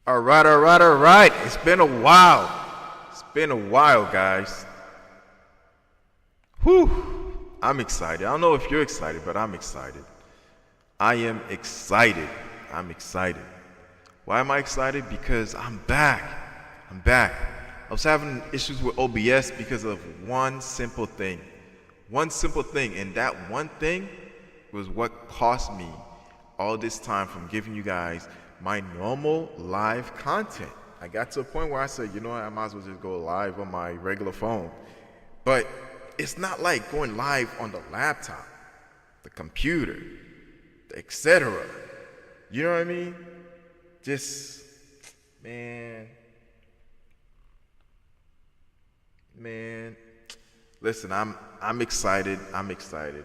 All right, all right, all right. It's been a while. It's been a while, guys. Whew. I'm excited. I don't know if you're excited, but I'm excited. I am excited. I'm excited. Why am I excited? Because I'm back. I'm back. I was having issues with OBS because of one simple thing. One simple thing. And that one thing was what cost me all this time from giving you guys my normal live content. I got to a point where I said, you know what, I might as well just go live on my regular phone. But it's not like going live on the laptop, the computer, etc. You know what I mean? Just, man, man. Listen, I'm excited. I'm excited.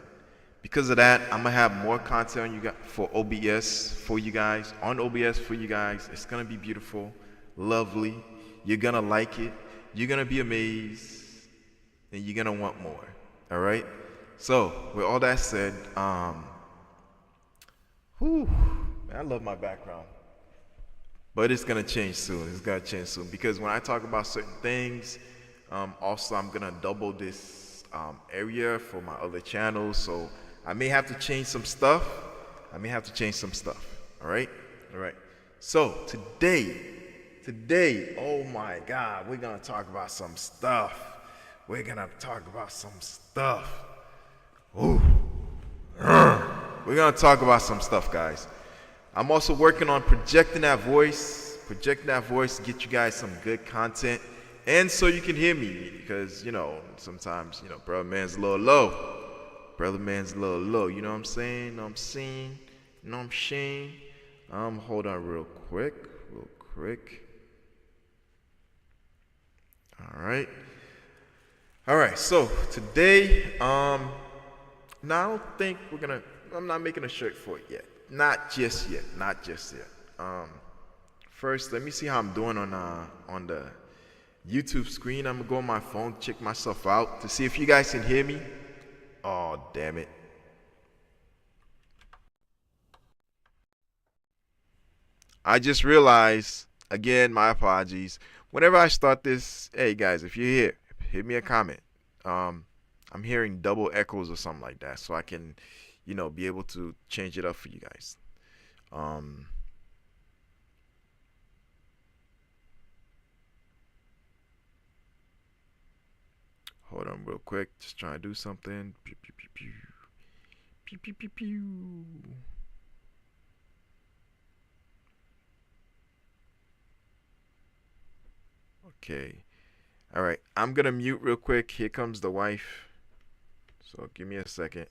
Because of that, I'm gonna have more content on you guys for OBS for you guys on OBS for you guys. It's gonna be beautiful, lovely. You're gonna like it. You're gonna be amazed, and you're gonna want more. All right. So, with all that said, whew, man, I love my background, but it's gonna change soon. It's gonna change soon because when I talk about certain things, also I'm gonna double this area for my other channels. So I may have to change some stuff. I may have to change some stuff. All right, all right. So today, oh my God, we're gonna talk about some stuff. We're gonna talk about some stuff. Ooh. We're gonna talk about some stuff, guys. I'm also working on projecting that voice to get you guys some good content, and so you can hear me because sometimes brother man's a little low. Brother man's a little low. You know what I'm saying? Know what I'm saying? You know what I'm saying? Hold on real quick, real quick. All right. All right. So today, now I don't think we're gonna. I'm not making a shirt for it yet. Not just yet. Not just yet. First, let me see how I'm doing on the YouTube screen. I'm gonna go on my phone, check myself out to see if you guys can hear me. Oh, damn it. I just realized, again, my apologies. Whenever I start this, hey guys, if you're here, hit me a comment. Um, I'm hearing double echoes or something like that, so I can, be able to change it up for you guys. Um, Hold on real quick. Just trying to do something. Pew, pew, pew, pew. Pew, pew, pew, pew. Okay. All right. I'm going to mute real quick. Here comes the wife. So give me a second.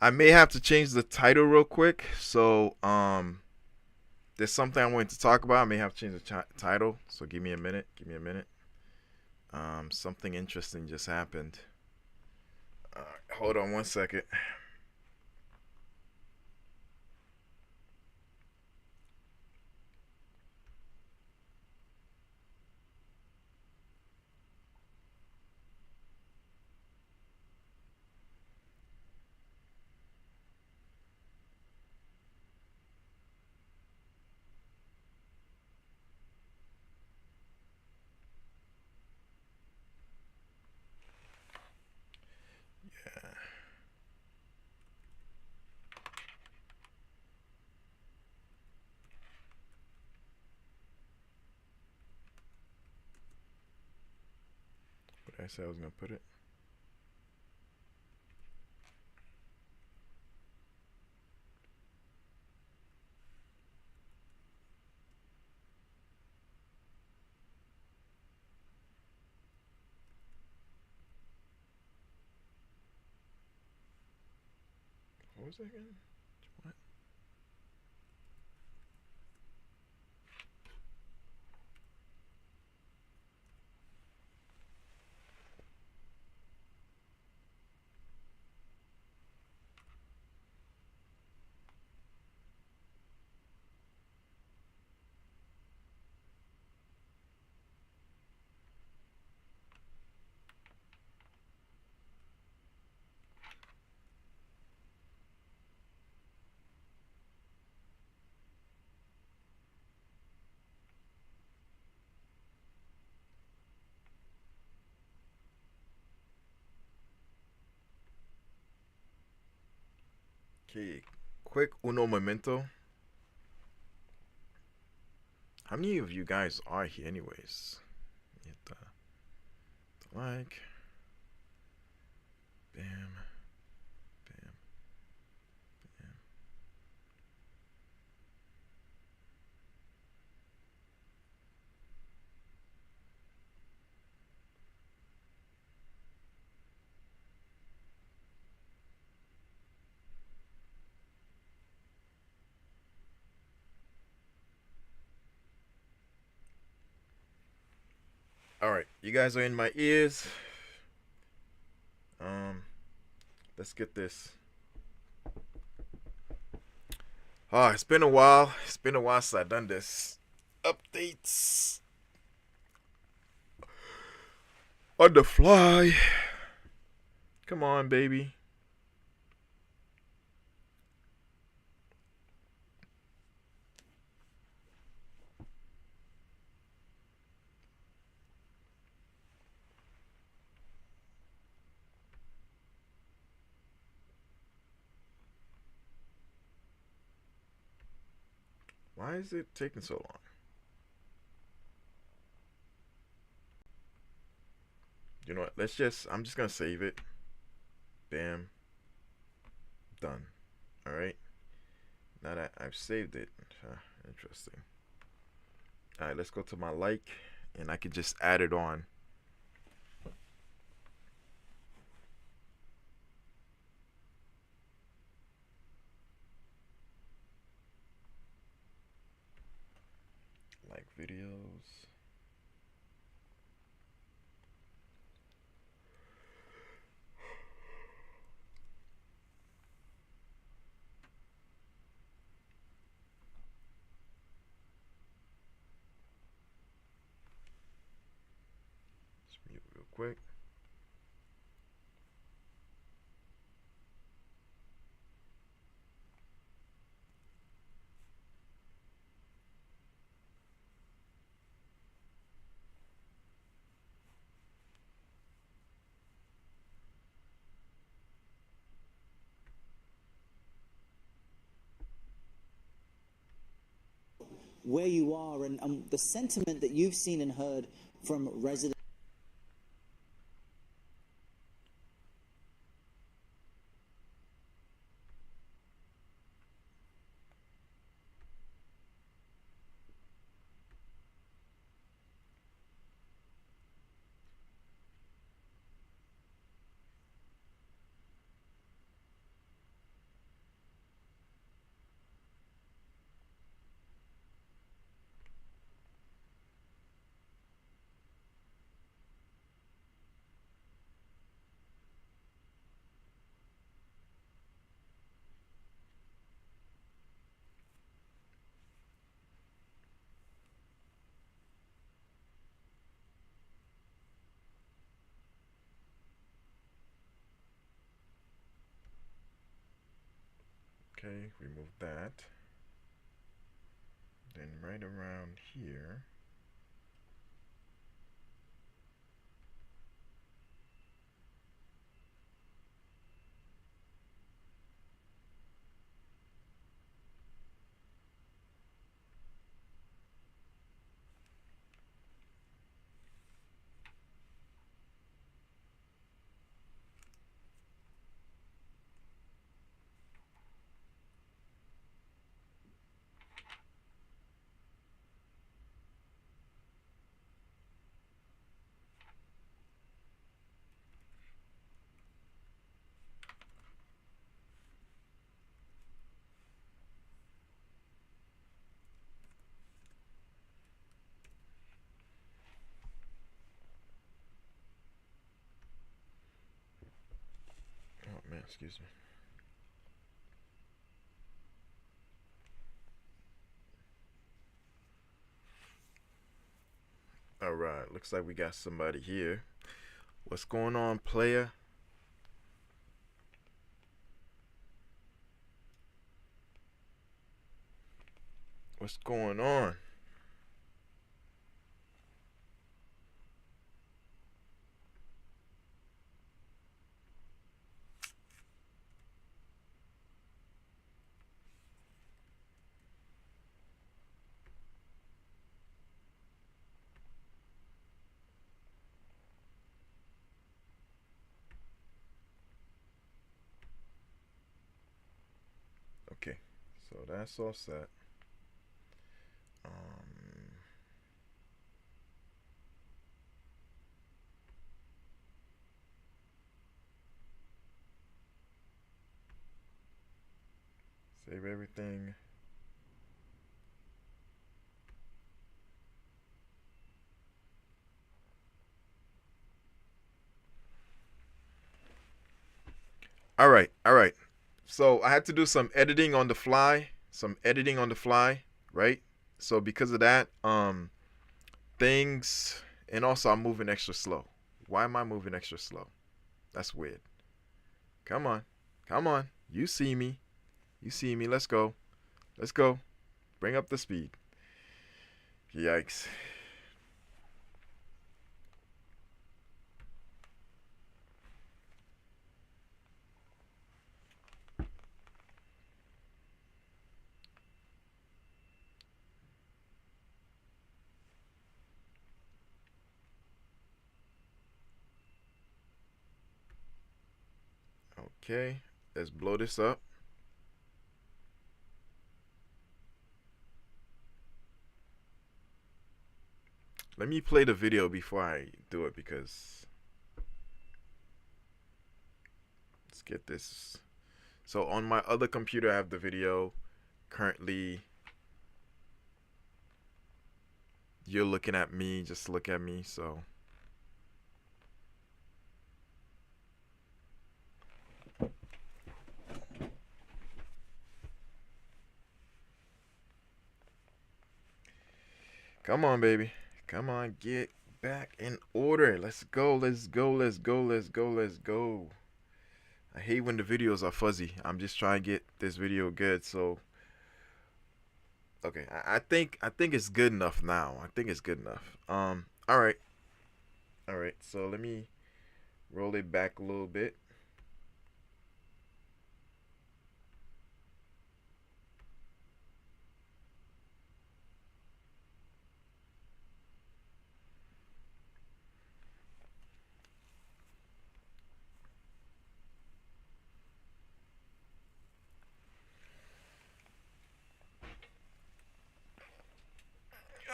I may have to change the title real quick. So there's something I wanted to talk about. I may have to change the title. So give me a minute. Give me a minute. Something interesting just happened. Hold on 1 second. What did I say I was gonna put it? What was that again? What? Okay, quick uno momento. How many of you guys are here, anyways? Hit the like. Bam, bam, bam. All right, you guys are in my ears. Um, let's get this. Oh, it's been a while. It's been a while since I've done this. Updates on the fly. Come on, baby. Why is it taking so long? You know what? I'm just gonna save it. Bam. Done. Alright. Now that I've saved it. Interesting. Alright, let's go to my like. And I can just add it on. Like videos. Just mute real quick. Where you are and the sentiment that you've seen and heard from residents. Okay, remove that. Then right around here. Oh man, excuse me. Alright, looks like we got somebody here. What's going on, player? What's going on? Okay, so that's all set. Save everything. All right, all right. So I had to do some editing on the fly, right? So because of that, things, and also I'm moving extra slow. Why am I moving extra slow? That's weird. Come on, come on. You see me. You see me. Let's go. Let's go. Bring up the speed. Yikes. Okay, let's blow this up. Let me play the video before I do it because let's get this. So on my other computer, I have the video. Currently, you're looking at me. Just look at me. So. Come on, baby. Come on, get back in order. Let's go, let's go, let's go, let's go, let's go. I hate when the videos are fuzzy. I'm just trying to get this video good. So, okay, I think it's good enough now. I think it's good enough. All right, all right. So let me roll it back a little bit.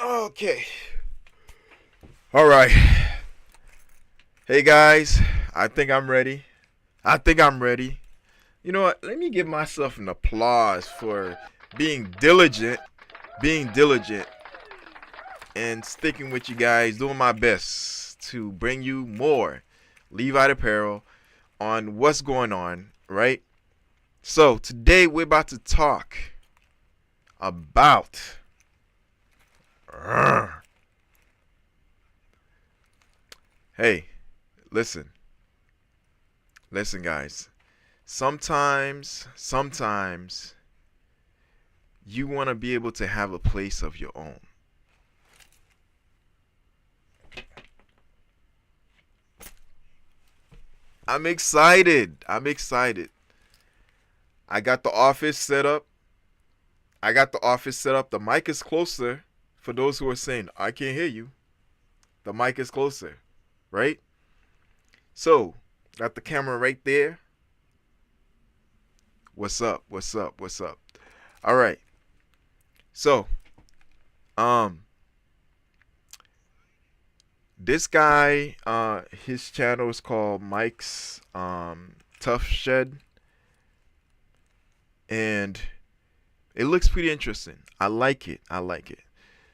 Okay. All right. Hey guys, I think I'm ready. I think I'm ready. You know what? Let me give myself an applause for being diligent, and sticking with you guys, doing my best to bring you more Levi Apparel on what's going on, right? So today we're about to talk about hey, listen, guys. Sometimes you want to be able to have a place of your own. I'm excited. I'm excited. I got the office set up. The mic is closer. For those who are saying, I can't hear you, the mic is closer, right? So, got the camera right there. What's up? What's up? What's up? All right. So, this guy, his channel is called Mike's Tough Shed, and it looks pretty interesting. I like it. I like it.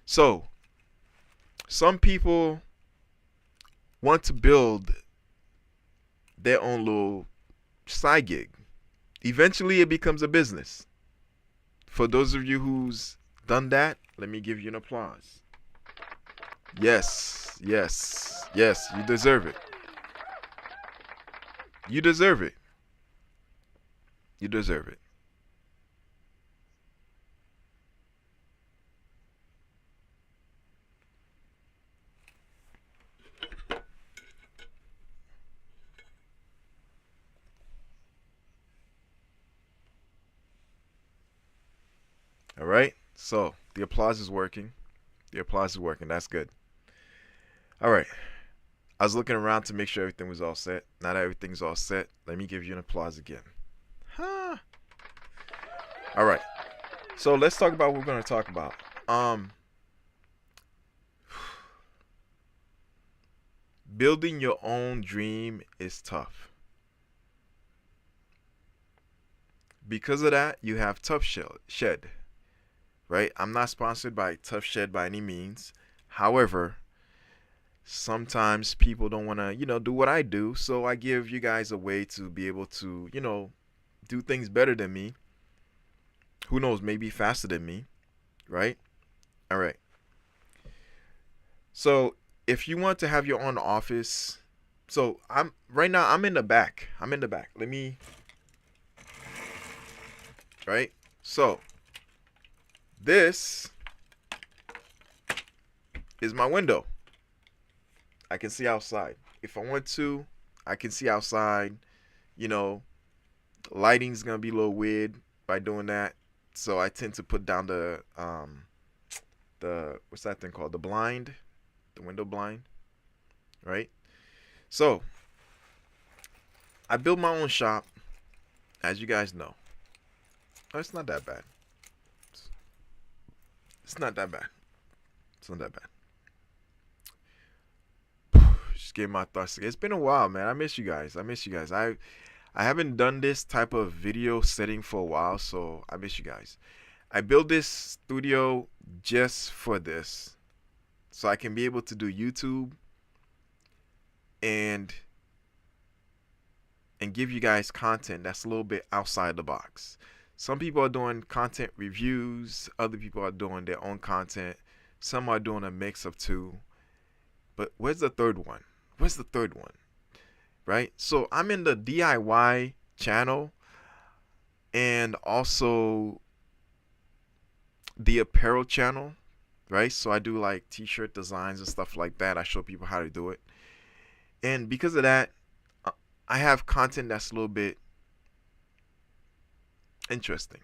So, some people want to build their own little side gig. Eventually, it becomes a business. For those of you who's done that, let me give you an applause. Yes, yes, yes, you deserve it. You deserve it. You deserve it. All right. So the applause is working. The applause is working. That's good. All right. I was looking around to make sure everything was all set. Now that everything's all set, let me give you an applause again. Huh. All right. So let's talk about what we're going to talk about. Building your own dream is tough. Because of that, you have Tough Shed. Right? I'm not sponsored by Tough Shed by any means. However, sometimes people don't want to, do what I do. So I give you guys a way to be able to, do things better than me. Who knows, maybe faster than me. Right? All right. So if you want to have your own office, so I'm in the back. Let me, right? So this is my window. I can see outside. If I want to, I can see outside. Lighting's gonna be a little weird by doing that. So I tend to put down the what's that thing called? The blind, the window blind, right? So I built my own shop, as you guys know. Oh, it's not that bad. It's not that bad. It's not that bad. Just getting my thoughts. It's been a while, man. I miss you guys. I haven't done this type of video setting for a while, so I miss you guys. I built this studio just for this, so I can be able to do YouTube and give you guys content that's a little bit outside the box. Some people are doing content reviews, other people are doing their own content, some are doing a mix of two. But where's the third one? Right? So I'm in the DIY channel and also the apparel channel, right? So I do like t-shirt designs and stuff like that. I show people how to do it. And because of that, I have content that's a little bit interesting.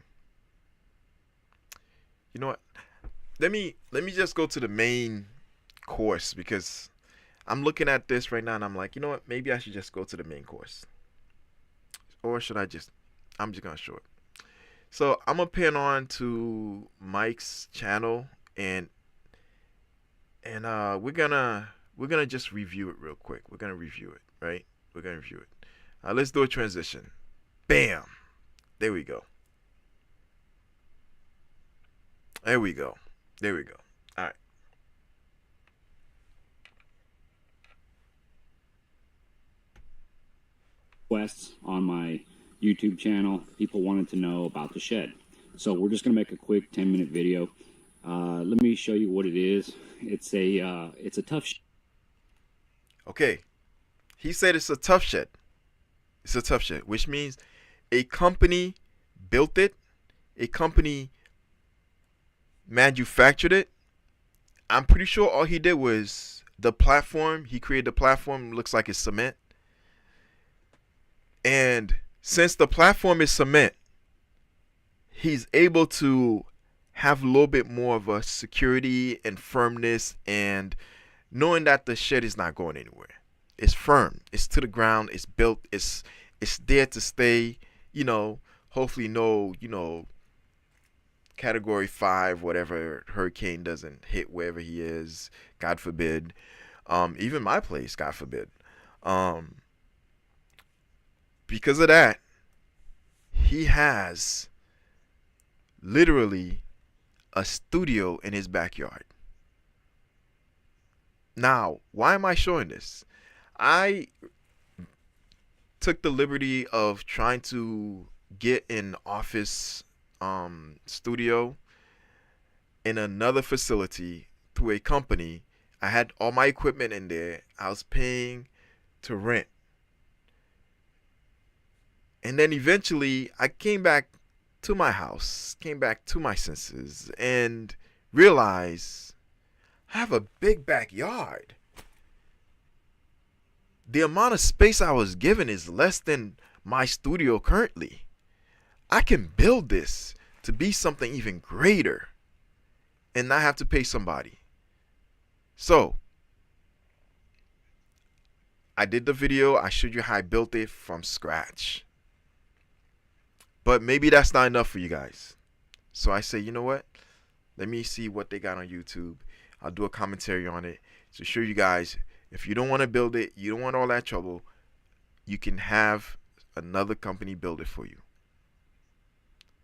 You know what? Let me just go to the main course, because I'm looking at this right now and I'm like, you know what? Maybe I should just go to the main course. Or should I'm just gonna show it. So I'm gonna pin on to Mike's channel and we're gonna just review it real quick. We're gonna review it, right? Let's do a transition. Bam. There we go. All right. Requests on my YouTube channel. People wanted to know about the shed. So we're just going to make a quick 10-minute video. Let me show you what it is. It's a tough shed. Okay. He said it's a tough shed. It's a tough shed, which means a company built it. A company manufactured it. I'm pretty sure all he did was the platform. He created the platform. Looks like it's cement. And since the platform is cement, he's able to have a little bit more of a security and firmness, and knowing that the shed is not going anywhere. It's firm. It's to the ground. It's built. It's there to stay. You know, hopefully no, category 5, whatever hurricane doesn't hit wherever he is. God forbid. Even my place, God forbid. Because of that, he has literally a studio in his backyard. Now, why am I showing this? I took the liberty of trying to get an office studio in another facility through a company. I had all my equipment in there. I was paying to rent. And then eventually I came back to my house, came back to my senses, and realized I have a big backyard. The amount of space I was given is less than my studio currently. I can build this to be something even greater and not have to pay somebody. So, I did the video. I showed you how I built it from scratch. But maybe that's not enough for you guys. So I say, you know what? Let me see what they got on YouTube. I'll do a commentary on it to show you guys, if you don't want to build it, you don't want all that trouble, you can have another company build it for you.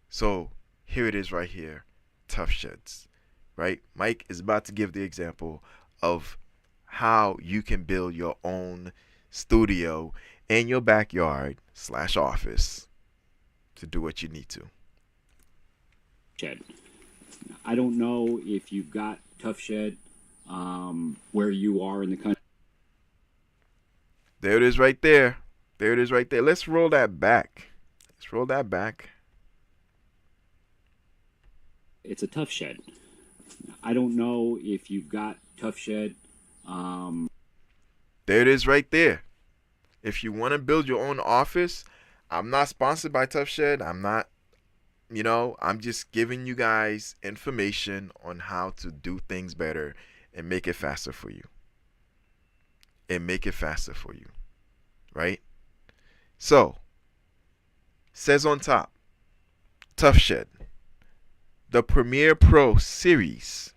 So here it is right here, Tough Sheds, right? Mike is about to give the example of how you can build your own studio in your backyard / office to do what you need to. Shed. I don't know if you've got Tough Shed where you are in the country. There it is right there. There it is right there. Let's roll that back. Let's roll that back. It's a Tough Shed. I don't know if you've got Tough Shed. There it is right there. If you want to build your own office, I'm not sponsored by Tough Shed. I'm not, I'm just giving you guys information on how to do things better and make it faster for you. Right? So, says on top, Tough Shed, the Premiere Pro series.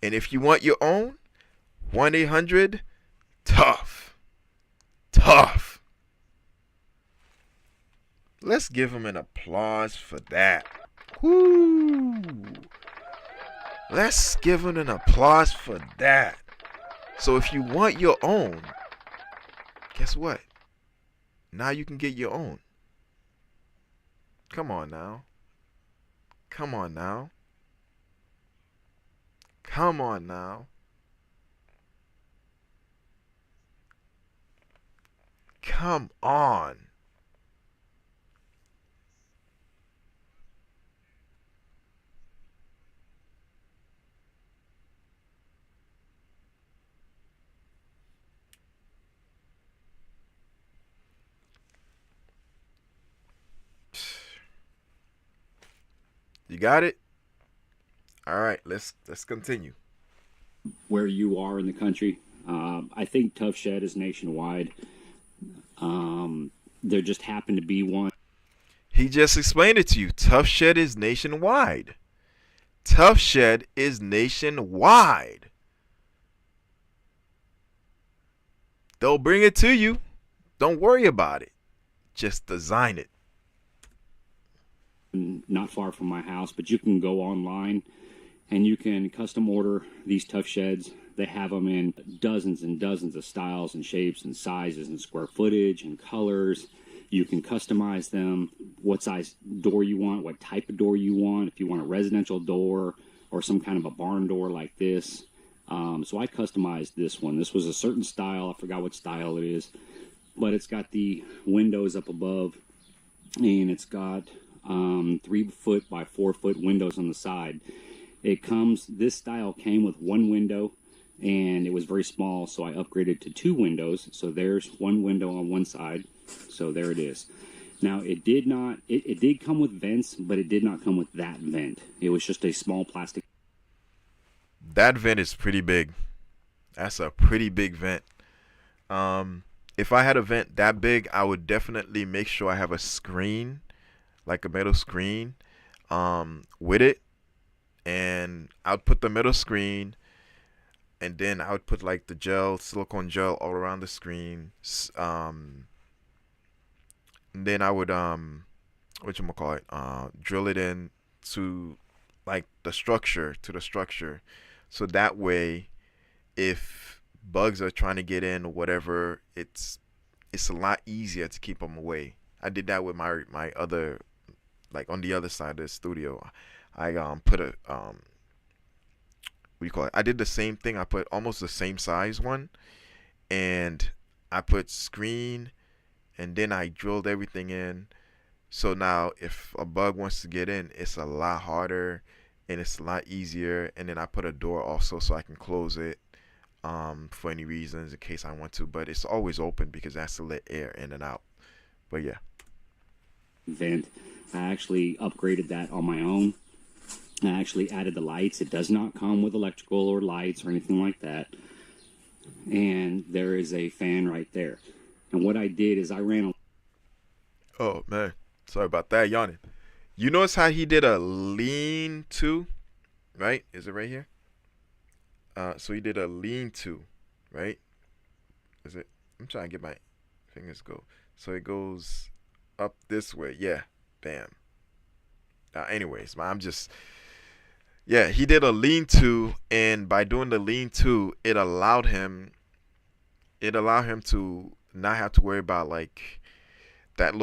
And if you want your own, 1-800-TOUGH. Tough. Let's give him an applause for that. Woo! Let's give him an applause for that. So if you want your own, guess what? Now you can get your own. Come on now. Come on now. Come on now. Come on. You got it? All right, let's continue. Where you are in the country. I think Tough Shed is nationwide. There just happened to be one. He just explained it to you. Tough Shed is nationwide. Tough Shed is nationwide. They'll bring it to you. Don't worry about it. Just design it. Not far from my house, but you can go online and you can custom order these Tough Sheds. They have them in dozens and dozens of styles and shapes and sizes and square footage and colors. You can customize them, what size door you want, what type of door you want, if you want a residential door or some kind of a barn door like this. So I customized this one. This was a certain style. I forgot what style it is, but it's got the windows up above and it's got 3 foot by 4 foot windows on the side. This style came with one window, and it was very small, so I upgraded to 2 windows. So there's one window on one side. So there it is. Now it did come with vents, but it did not come with that vent. It was just a small plastic. That vent is pretty big. That's a pretty big vent. If I had a vent that big, I would definitely make sure I have a screen, like a metal screen, with it. And I would put the metal screen, and then I would put like the silicone gel all around the screen. And then I would whatchamacallit, drill it in to like the structure, so that way if bugs are trying to get in or whatever, it's a lot easier to keep them away. I did that with my other, like on the other side of the studio. I put a what do you call it? I did the same thing. I put almost the same size one, and I put screen, and then I drilled everything in. So now if a bug wants to get in, it's a lot harder and it's a lot easier. And then I put a door also so I can close it for any reasons in case I want to. But it's always open because it has to let air in and out. But yeah. Vent. I actually upgraded that on my own. I actually added the lights. It does not come with electrical or lights or anything like that. And there is a fan right there. And what I did is I ran a... Oh man, sorry about that, yawning. You notice how he did a lean-to, right? Is it right here? So he did a lean-to, right? Is it? I'm trying to get my fingers go. So it goes up this way. Yeah, bam. Anyways, yeah, he did a lean-to, and by doing the lean-to, it allowed him to not have to worry about like that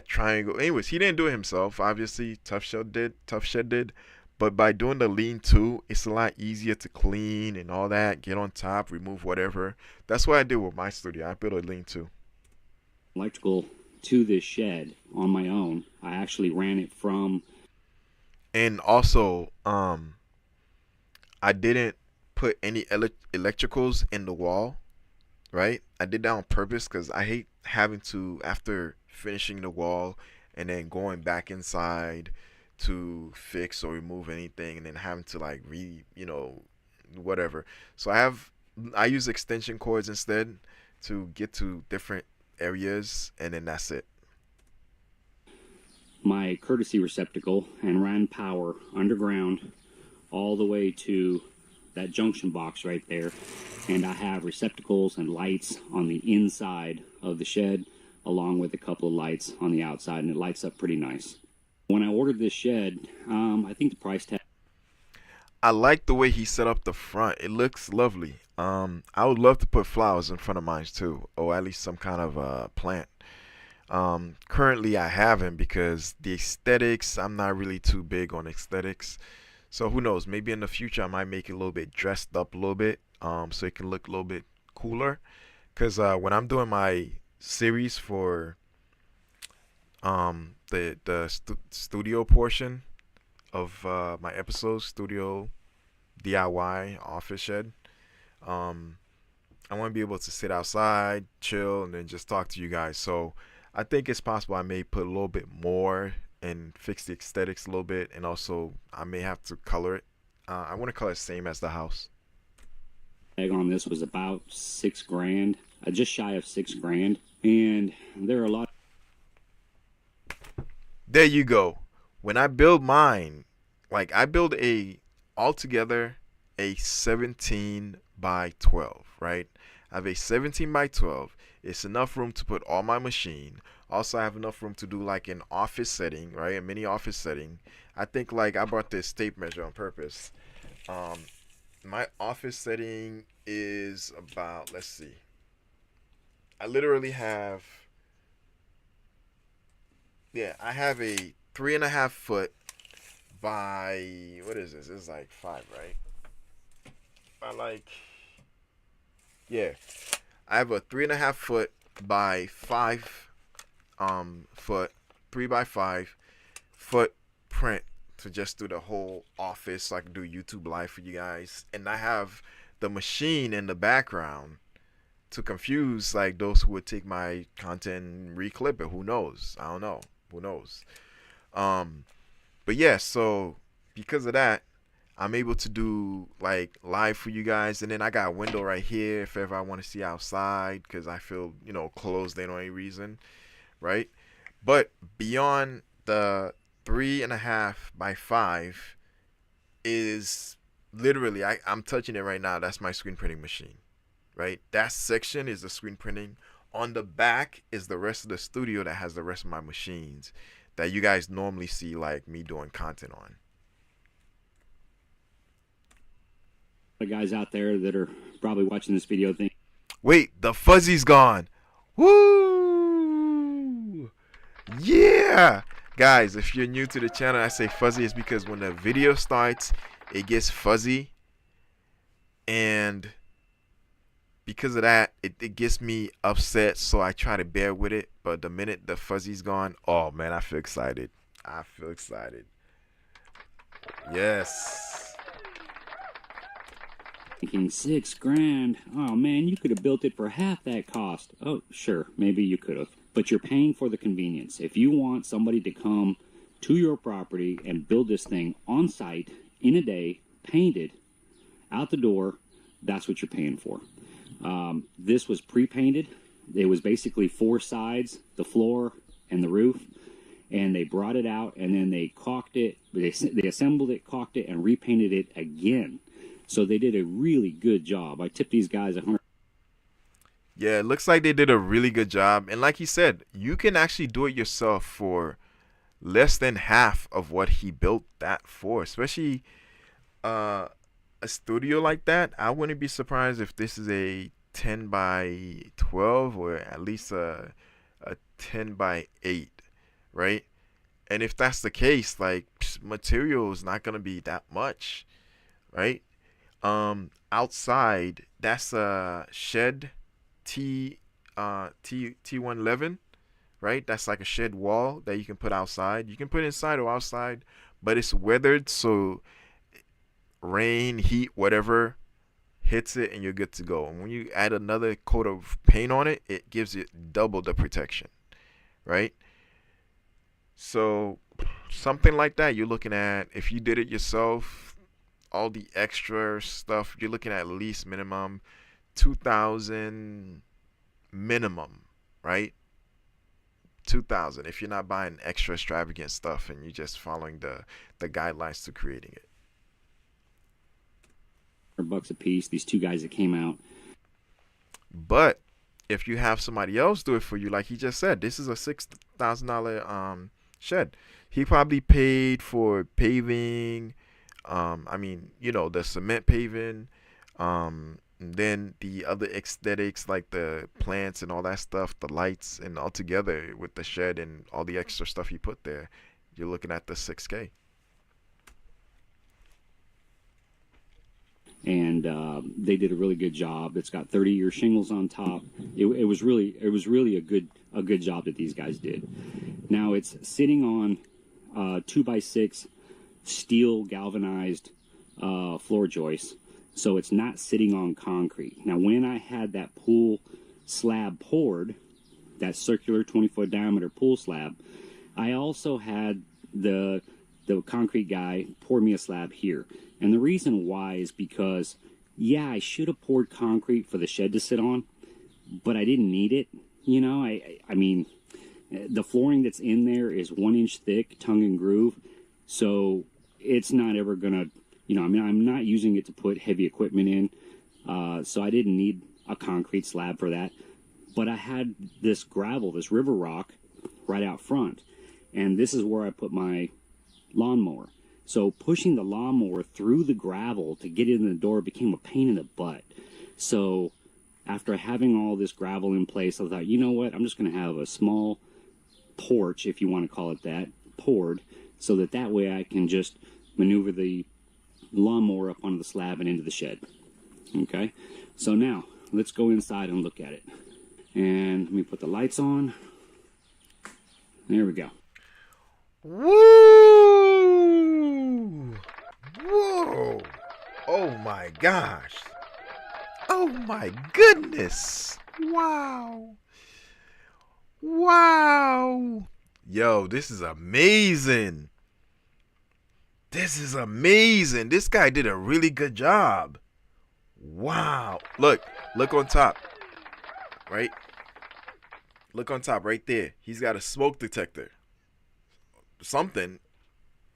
triangle. Anyways, he didn't do it himself. Obviously, Tough Shed did. But by doing the lean-to, it's a lot easier to clean and all that. Get on top, remove whatever. That's what I did with my studio. I built a lean-to. Electrical to this shed on my own. I actually ran it from... And also, I didn't put any electricals in the wall, right? I did that on purpose because I hate having to, after finishing the wall and then going back inside to fix or remove anything, and then having to like whatever. So I use extension cords instead to get to different areas, and then that's it. My courtesy receptacle and ran power underground all the way to that junction box right there. And I have receptacles and lights on the inside of the shed, along with a couple of lights on the outside, and it lights up pretty nice. When I ordered this shed, I think the price tag... I like the way he set up the front. It looks lovely. I would love to put flowers in front of mine too, or at least some kind of plant. Currently I haven't because the aesthetics, I'm not really too big on aesthetics. So who knows, maybe in the future I might make it a little bit dressed up a little bit, so it can look a little bit cooler. Because when I'm doing my series for the studio portion of my episodes, studio DIY office shed, I want to be able to sit outside, chill, and then just talk to you guys. So I think it's possible I may put a little bit more and fix the aesthetics a little bit, and also I may have to color it. I want to color it same as the house. Tag on this was about $6,000, just shy of $6,000, and there are a lot. There you go. When I build mine, like I build altogether a 17 by 12, right? I have a 17 by 12. It's enough room to put all my machine. Also, I have enough room to do like an office setting, right? A mini office setting. I think like I brought this tape measure on purpose. My office setting is about, let's see. I literally have, I have a 3.5 foot by, what is this? It's like 5, right? I have a 3.5 foot by 5 foot, 3 by 5 footprint to just do the whole office so I can do YouTube live for you guys, and I have the machine in the background to confuse like those who would take my content and reclip it. Who knows? I don't know. Who knows? But yeah, so because of that, I'm able to do like live for you guys, and then I got a window right here if ever I want to see outside because I feel, you know, closed in or any reason, right? But beyond the 3.5 by 5 is literally, I'm touching it right now. That's my screen printing machine, right? That section is the screen printing. On the back is the rest of the studio that has the rest of my machines that you guys normally see like me doing content on. The guys out there that are probably watching this video think, wait, the fuzzy's gone. Woo! Yeah! Guys, if you're new to the channel, I say fuzzy is because when the video starts, it gets fuzzy. And because of that, it gets me upset, so I try to bear with it. But the minute the fuzzy's gone, oh man, I feel excited. I feel excited. Yes. thinking $6,000. Oh man, you could have built it for half that cost. Oh, sure, maybe you could have. But you're paying for the convenience. If you want somebody to come to your property and build this thing on site in a day, painted, out the door, that's what you're paying for. This was pre-painted. It was basically 4 sides, the floor and the roof, and they brought it out and then they caulked it. They assembled it, caulked it, and repainted it again. So they did a really good job. I tipped these guys 100. Yeah, it looks like they did a really good job. And like he said, you can actually do it yourself for less than half of what he built that for. Especially a studio like that. I wouldn't be surprised if this is a 10 by 12 or at least a 10 by 8, right? And if that's the case, like, material is not going to be that much, right? Outside, that's a shed T111, right? That's like a shed wall that you can put outside. You can put inside or outside, but it's weathered, so rain, heat, whatever hits it and you're good to go. And when you add another coat of paint on it, it gives it double the protection, right? So something like that, you're looking at, if you did it yourself, all the extra stuff, you're looking at least minimum 2,000 minimum, right? 2,000 if you're not buying extra extravagant stuff and you're just following the guidelines to creating it. $100 a piece. These 2 guys that came out. But if you have somebody else do it for you, like he just said, this is a $6,000 shed. He probably paid for paving. I mean, you know, the cement paving, and then the other aesthetics like the plants and all that stuff, the lights, and all together with the shed and all the extra stuff he put there, you're looking at the $6K. And they did a really good job. It's got 30-year shingles on top. It was really a good job that these guys did. Now it's sitting on 2x6 steel galvanized floor joists, so it's not sitting on concrete. Now when I had that pool slab poured, that circular 20-foot diameter pool slab, I also had the concrete guy pour me a slab here. And the reason why is because, yeah, I should have poured concrete for the shed to sit on, but I didn't need it. You know, I mean, the flooring that's in there is 1 inch thick, tongue and groove, so it's not ever gonna, you know, I mean, I'm not using it to put heavy equipment in, so I didn't need a concrete slab for that. But I had this gravel, this river rock, right out front, and this is where I put my lawnmower. So pushing the lawnmower through the gravel to get it in the door became a pain in the butt. So after having all this gravel in place, I thought, you know what, I'm just going to have a small porch, if you want to call it that, poured, so that way I can just maneuver the lawnmower up onto the slab and into the shed. Okay, so now let's go inside and look at it. And let me put the lights on. There we go. Woo! Oh my gosh. Oh my goodness. Wow. Wow. Yo, this is amazing. This is amazing. This guy did a really good job. Wow. Look on top, right? Look on top right there. He's got a smoke detector. Something.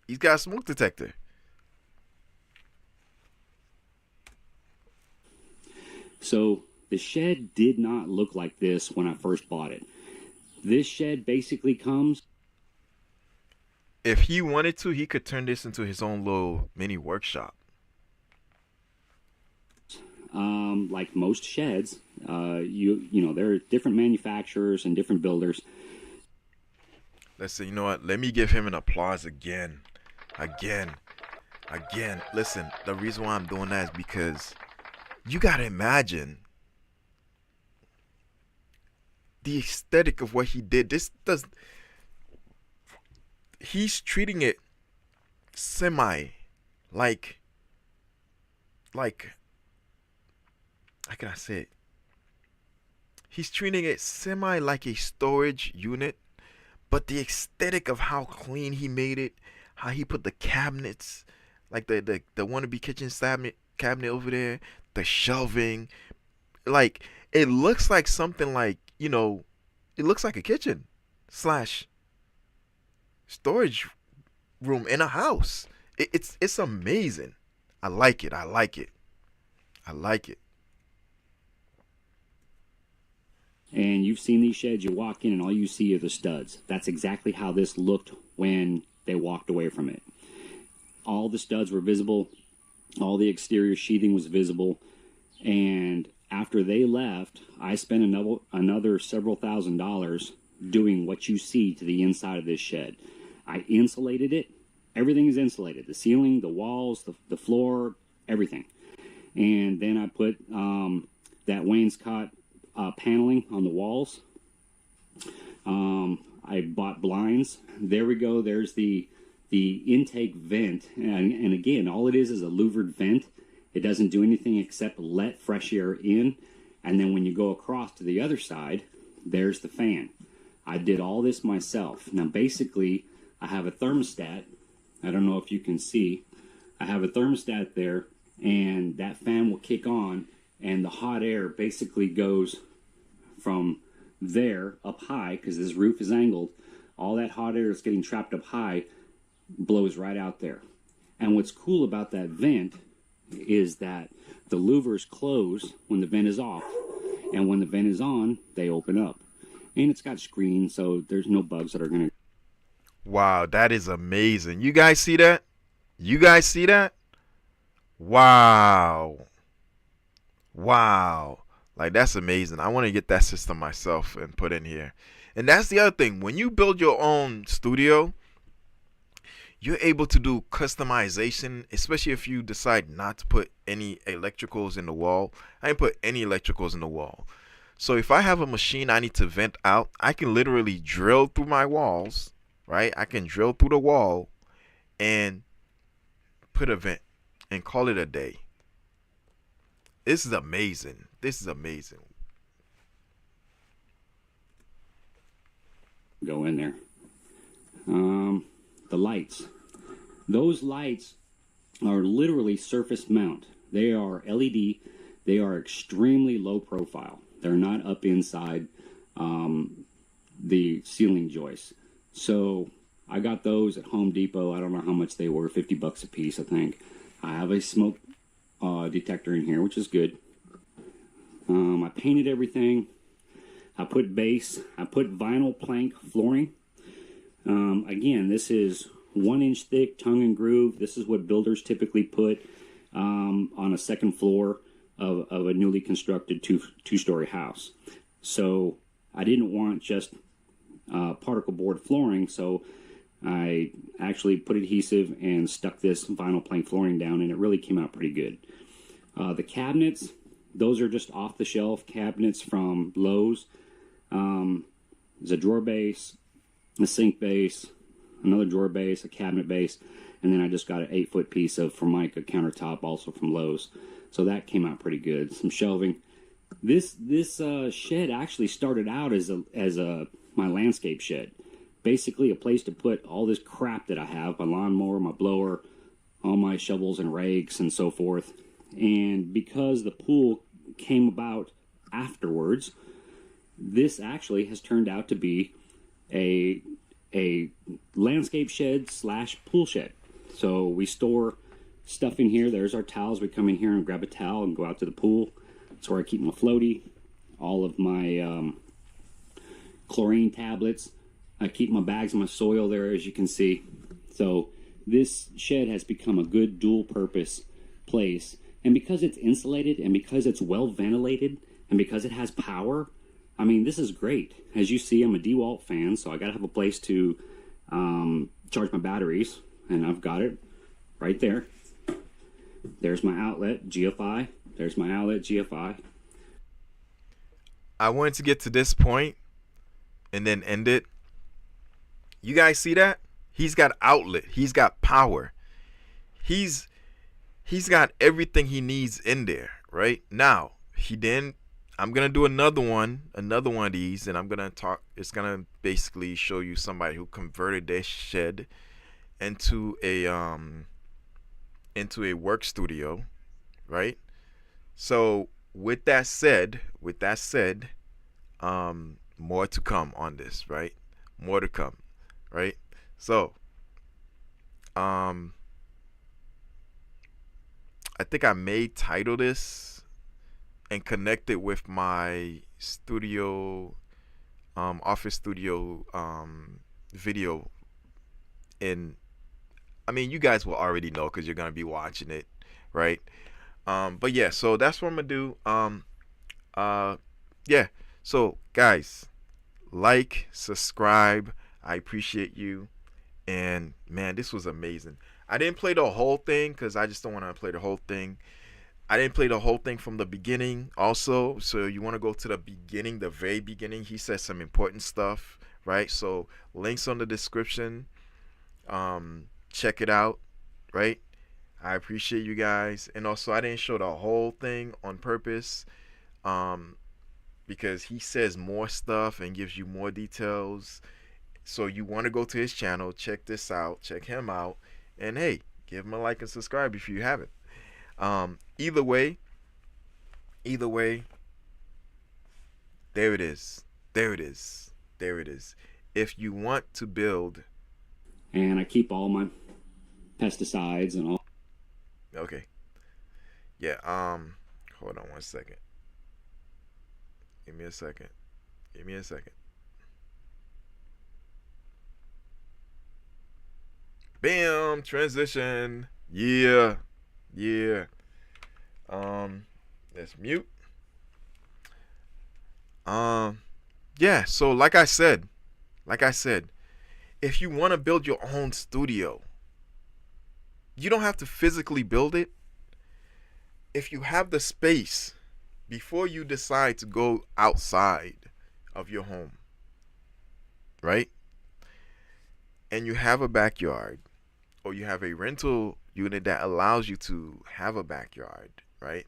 He's got a smoke detector. So the shed did not look like this when I first bought it. This shed basically comes, If he wanted to, he could turn this into his own little mini workshop. like most sheds. You know, there are different manufacturers and different builders. Let's see, you know what? Let me give him an applause again. Again. Again. Listen, the reason why I'm doing that is because you gotta imagine the aesthetic of what he did. He's treating it semi like how can I say it? He's treating it semi like a storage unit, but the aesthetic of how clean he made it, how he put the cabinets, like the wannabe kitchen cabinet over there, the shelving, like it looks like something like, you know, it looks like a kitchen slash storage room in a house. It's amazing. I like it. I like it. I like it. And you've seen these sheds, you walk in and all you see are the studs. That's exactly how this looked when they walked away from it. All the studs were visible, all the exterior sheathing was visible, and after they left, I spent another several $1,000s doing what you see to the inside of this shed. I insulated it. Everything is insulated. The ceiling, the walls, the floor, everything. And then I put that wainscot paneling on the walls. I bought blinds. There we go. There's the intake vent. And again, all it is a louvered vent. It doesn't do anything except let fresh air in. And then when you go across to the other side, there's the fan. I did all this myself. Now, basically, I have a thermostat. I don't know if you can see. I have a thermostat there, and that fan will kick on, and the hot air basically goes from there up high, because this roof is angled. All that hot air is getting trapped up high, blows right out there. And what's cool about that vent is that the louvers close when the vent is off, and when the vent is on, they open up. And it's got screens, so there's no bugs that are going to... Wow, that is amazing. You guys see that? You guys see that? Wow. Wow. Like, that's amazing. I want to get that system myself and put in here. And that's the other thing. When you build your own studio, you're able to do customization, especially if you decide not to put any electricals in the wall. I didn't put any electricals in the wall. So if I have a machine I need to vent out, I can literally drill through my walls, right? I can drill through the wall and put a vent and call it a day. This is amazing. This is amazing. go in there. The lights. Those lights are literally surface mount. They are LED. They are extremely low profile. They're not up inside the ceiling joists. So I got those at Home Depot. I don't know how much they were, 50 bucks a piece, I think. I have a smoke detector in here, which is good. I painted everything. I put base. I put vinyl plank flooring. Again, this is 1 inch thick, tongue and groove. This is what builders typically put on a second floor of a newly constructed two-story house. So I didn't want just particle board flooring, so I actually put adhesive and stuck this vinyl plank flooring down, and it really came out pretty good. The cabinets, those are just off-the-shelf cabinets from Lowe's. There's a drawer base, a sink base, another drawer base, a cabinet base, And then I just got an 8-foot piece of Formica countertop, also from Lowe's. So that came out pretty good. Some shelving. This shed actually started out as my landscape shed. Basically a place to put all this crap that I have, my lawnmower, my blower, all my shovels and rakes and so forth. And because the pool came about afterwards, this actually has turned out to be a landscape shed / pool shed. So we store stuff in here. There's our towels. We come in here and grab a towel and go out to the pool. That's where I keep my floaty, all of my chlorine tablets. I keep my bags and my soil there, as you can see. So this shed has become a good dual purpose place. And because it's insulated and because it's well ventilated and because it has power, I mean, this is great. As you see, I'm a DeWalt fan, so I got to have a place to charge my batteries. And I've got it right there. There's my outlet, GFI. There's my outlet, GFI. I wanted to get to this point and then end it. You guys see that? He's got outlet. He's got power. He's got everything he needs in there, right? Now, I'm going to do another one of these, and it's going to basically show you somebody who converted their shed into a work studio, right? So with that said, more to come on this, right? More to come, right? So, I think I may title this and connect it with my studio, office studio, video. I mean, you guys will already know because you're gonna be watching it, right? But yeah, so that's what I'm gonna do. Yeah. So guys, like, subscribe. I appreciate you. And man, this was amazing. I didn't play the whole thing because I just don't want to play the whole thing. I didn't play the whole thing from the beginning also. So you want to go to the beginning, the very beginning. He says some important stuff, right? So links on the description. Check it out, right? I appreciate you guys. And also I didn't show the whole thing on purpose. Because he says more stuff and gives you more details. So you want to go to his channel, check this out, check him out, and hey, give him a like and subscribe if you haven't. Either way, there it is. If you want to build, And I keep all my pesticides and all. okay, yeah. Hold on one second. Give me a second. Bam, transition. Yeah. Let's mute. Yeah, so like I said, if you want to build your own studio, you don't have to physically build it. If you have the space, before you decide to go outside of your home, right? And you have a backyard, or you have a rental unit that allows you to have a backyard, right?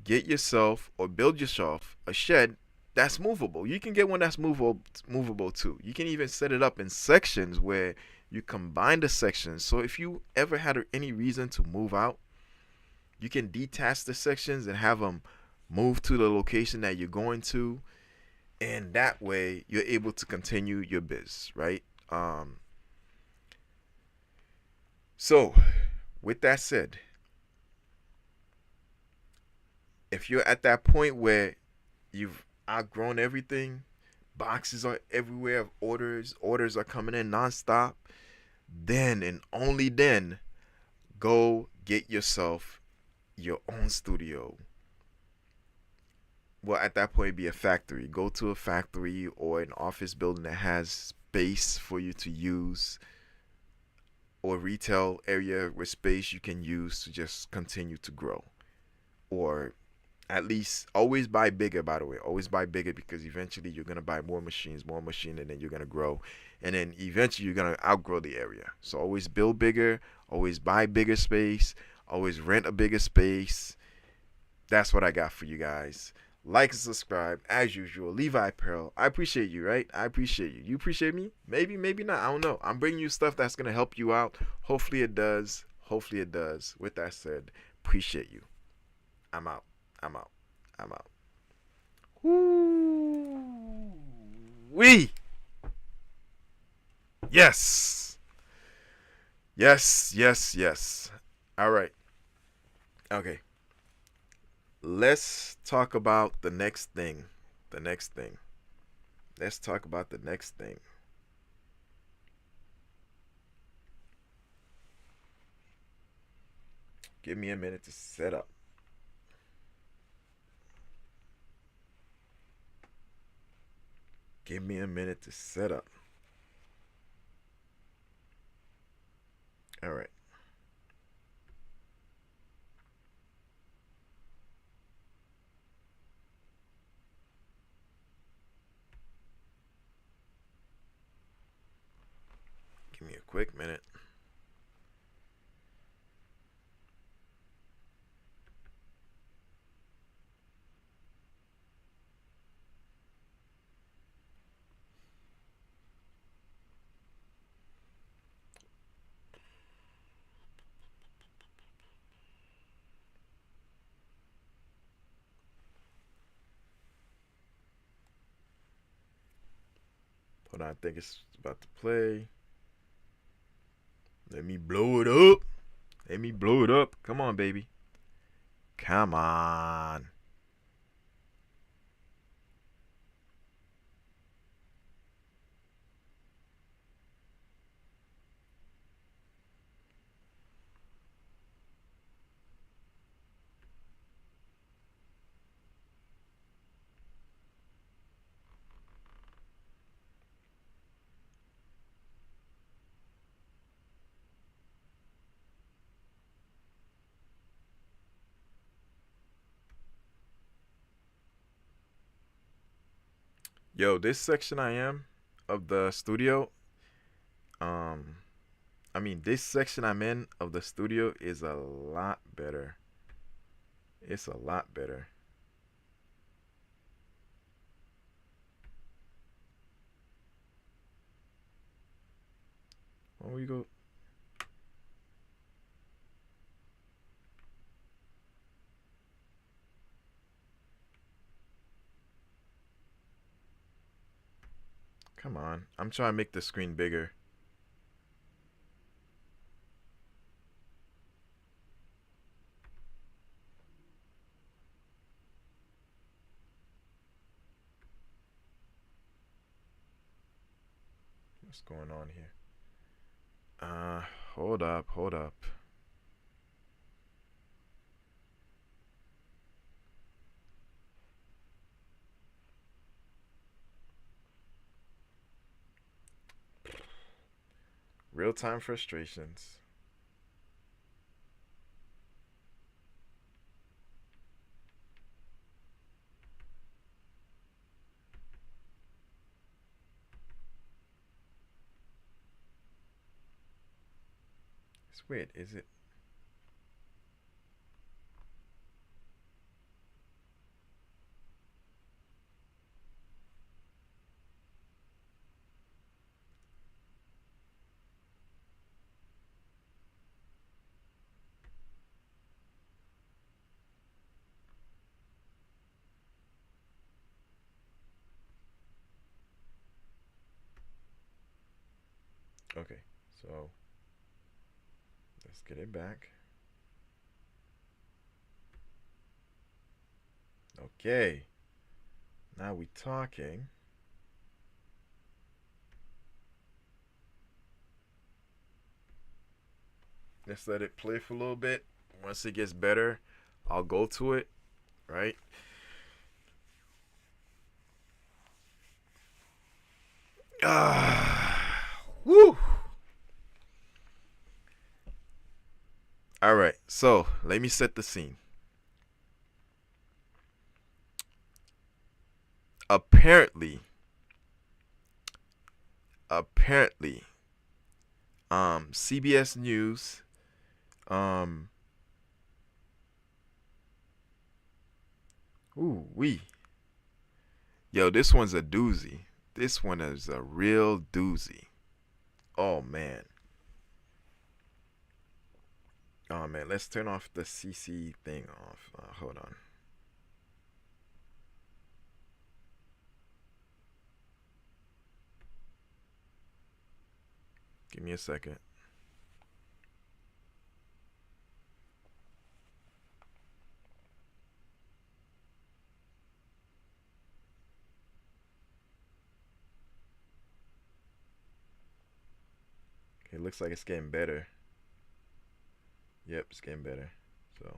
Get yourself or build yourself a shed that's movable. You can get one that's movable too. You can even set it up in sections where you combine the sections. So if you ever had any reason to move out, you can detach the sections and have them move to the location that you're going to, and that way you're able to continue your biz, right? So with that said, if you're at that point where you've outgrown everything, boxes are everywhere, orders are coming in nonstop, then and only then go get yourself your own studio. Well, at that point, it'd be a factory. Go to a factory or an office building that has space for you to use, or retail area with space you can use to just continue to grow. Or At least always buy bigger, by the way. Always buy bigger, because eventually you're going to buy more machines, and then you're going to grow. And then eventually you're going to outgrow the area. So always build bigger, always buy bigger space, always rent a bigger space. That's what I got for you guys. Like and subscribe as usual. Levi Pearl, I appreciate you, right? I appreciate you. You appreciate me? Maybe, maybe not. I don't know. I'm bringing you stuff that's going to help you out. Hopefully it does. Hopefully it does. With that said, appreciate you. I'm out. I'm out. I'm out. Woo wee. Yes. Yes, yes, yes. All right. Okay. Let's talk about the next thing. The next thing. Let's talk about the next thing. Give me a minute to set up. Give me a minute to set up. All right. Give me a quick minute. Hold on, I think it's about to play. Let me blow it up. Let me blow it up. Come on, baby. Come on. Yo, this section I am of the studio, um, this section I'm in of the studio is a lot better. It's a lot better. When we go, come on. I'm trying to make the screen bigger. What's going on here? Hold up, hold up. Real-time frustrations. It's weird, is it? Okay, so let's get it back. Okay, now we talking. Let's let it play for a little bit. Once it gets better, I'll go to it, right? Woo. All right, so let me set the scene. apparently, CBS News, um, ooh wee, yo, this one's a doozy. This one is a real doozy. Oh man. Oh man, let's turn off the CC thing off. Hold on. Give me a second. Okay, looks like it's getting better. Yep, it's getting better. So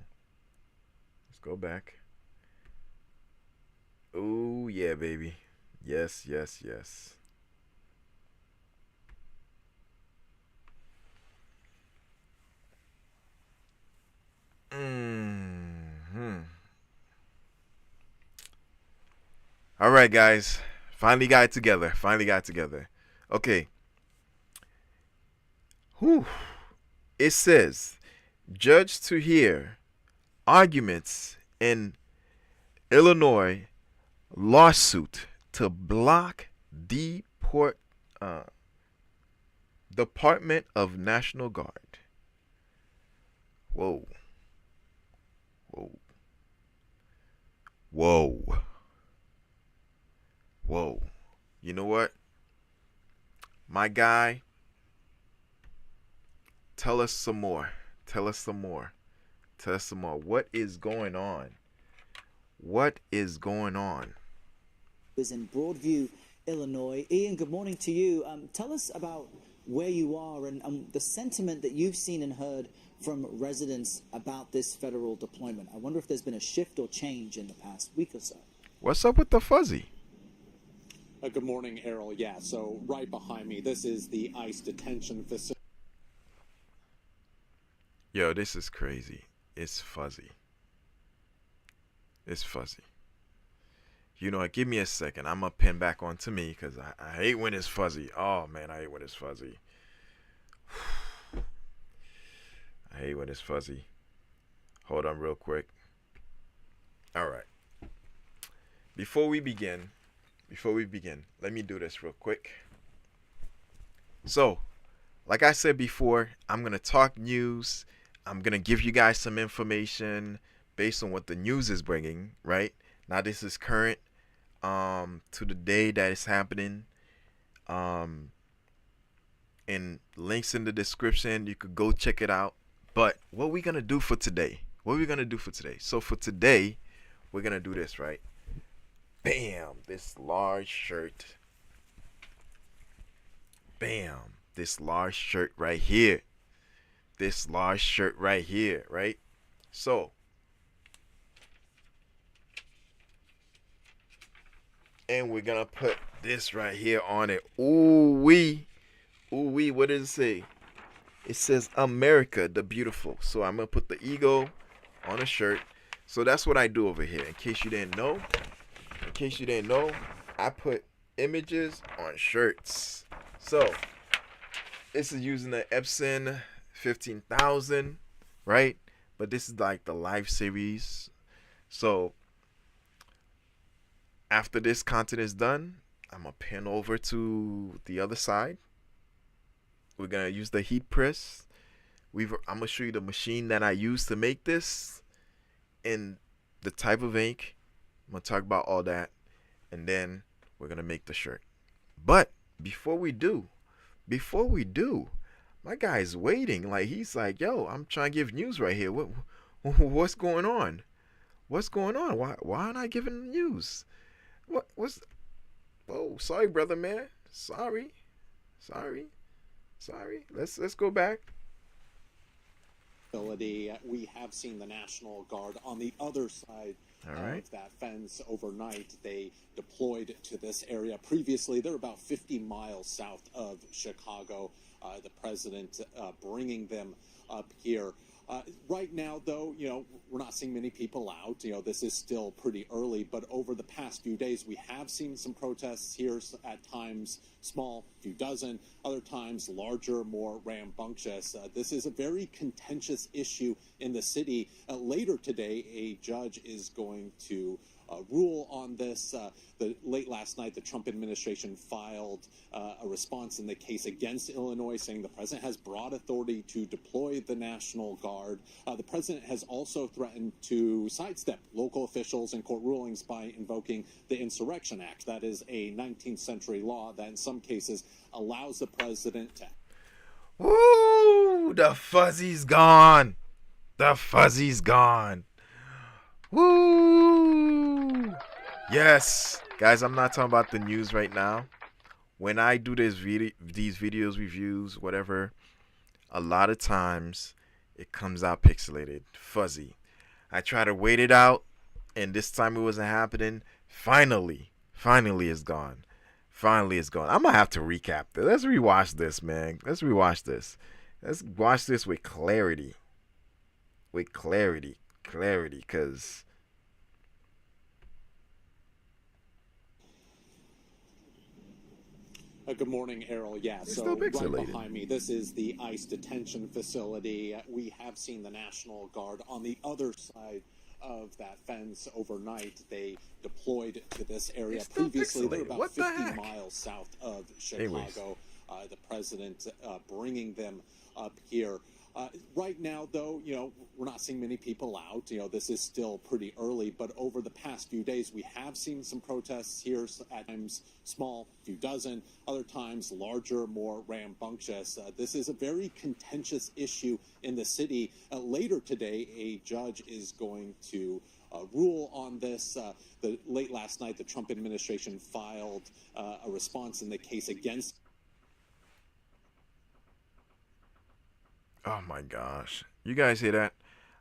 let's go back. Oh yeah, baby. Yes, yes, yes. Hmm. All right, guys. Finally got it together. Finally got it together. Okay. Whew. It says, judge to hear arguments in Illinois lawsuit to block uh, Department of National Guard. Whoa. Whoa. Whoa. Whoa. You know what? My guy, tell us some more. Tell us some more. Tell us some more. What is going on? What is going on? is in Broadview, Illinois. Ian, good morning to you. Tell us about where you are and the sentiment that you've seen and heard from residents about this federal deployment. I wonder if there's been a shift or change in the past week or so. What's up with the fuzzy? Good morning, Errol. Yeah, so right behind me, this is the ICE detention facility. Yo, this is crazy. It's fuzzy. It's fuzzy. You know what? Give me a second. I'm going to pin back onto me because I hate when it's fuzzy. Oh, man, I hate when it's fuzzy. I hate when it's fuzzy. Hold on real quick. All right. Before we begin, let me do this real quick. So, like I said before, I'm going to talk news. I'm going to give you guys some information based on what the news is bringing, right? Now, this is current to the day that it's happening. And links in the description. You could go check it out. But what are we going to do for today? So for today, we're going to do this, right? Bam, this large shirt. Bam, this large shirt right here. Right? So, and we're gonna put this right here on it. Ooh wee, what does it say? It says America the Beautiful. So I'm gonna put the eagle on a shirt. So that's what I do over here. In case you didn't know, I put images on shirts. So this is using the Epson 15,000, right? But this is like the live series. So after this content is done, I'm gonna pin over to the other side. We're gonna use the heat press. I'm gonna show you the machine that I use to make this and the type of ink. I'm gonna talk about all that, and then we're gonna make the shirt. But before we do, my guy's waiting. Like, he's like, yo, I'm trying to give news right here. What's going on? Why aren't I giving news? What's Oh, sorry, brother, man. Sorry. Let's go back. We have seen the National Guard on the other side of that fence overnight. They deployed to this area. Previously, they're about 50 miles south of Chicago. The president bringing them up here. Right now, though, we're not seeing many people out. This is still pretty early, but over the past few days, we have seen some protests here, at times small, few dozen, other times larger, more rambunctious. This is a very contentious issue in the city. Later today, a judge is going to rule on this. Late last night, the Trump administration filed a response in the case against Illinois, saying the president has broad authority to deploy the National Guard. The president has also threatened to sidestep local officials and court rulings by invoking the Insurrection Act. That is a 19th century law that in some cases allows the president to... Woo! The fuzzy's gone. The fuzzy's gone. Woo! Yes, guys, I'm not talking about the news right now. When I do these videos, reviews, whatever, a lot of times it comes out pixelated, fuzzy. I try to wait it out, and this time it wasn't happening. Finally it's gone. Finally it's gone. I'm gonna have to recap this. Let's rewatch this, man. Let's rewatch this. Let's watch this with clarity. With clarity, because good morning, Errol. Yeah, it's so still right pixelated. behind me, this is the ICE detention facility. We have seen the National Guard on the other side of that fence overnight. They deployed to this area previously. They're about 50 miles south of Chicago. The president bringing them up here. Right now, though, we're not seeing many people out. This is still pretty early, but over the past few days, we have seen some protests here, at times small, few dozen, other times larger, more rambunctious. This is a very contentious issue in the city. Later today, a judge is going to rule on this. Late last night, the Trump administration filed a response in the case against... Oh my gosh. You guys hear that?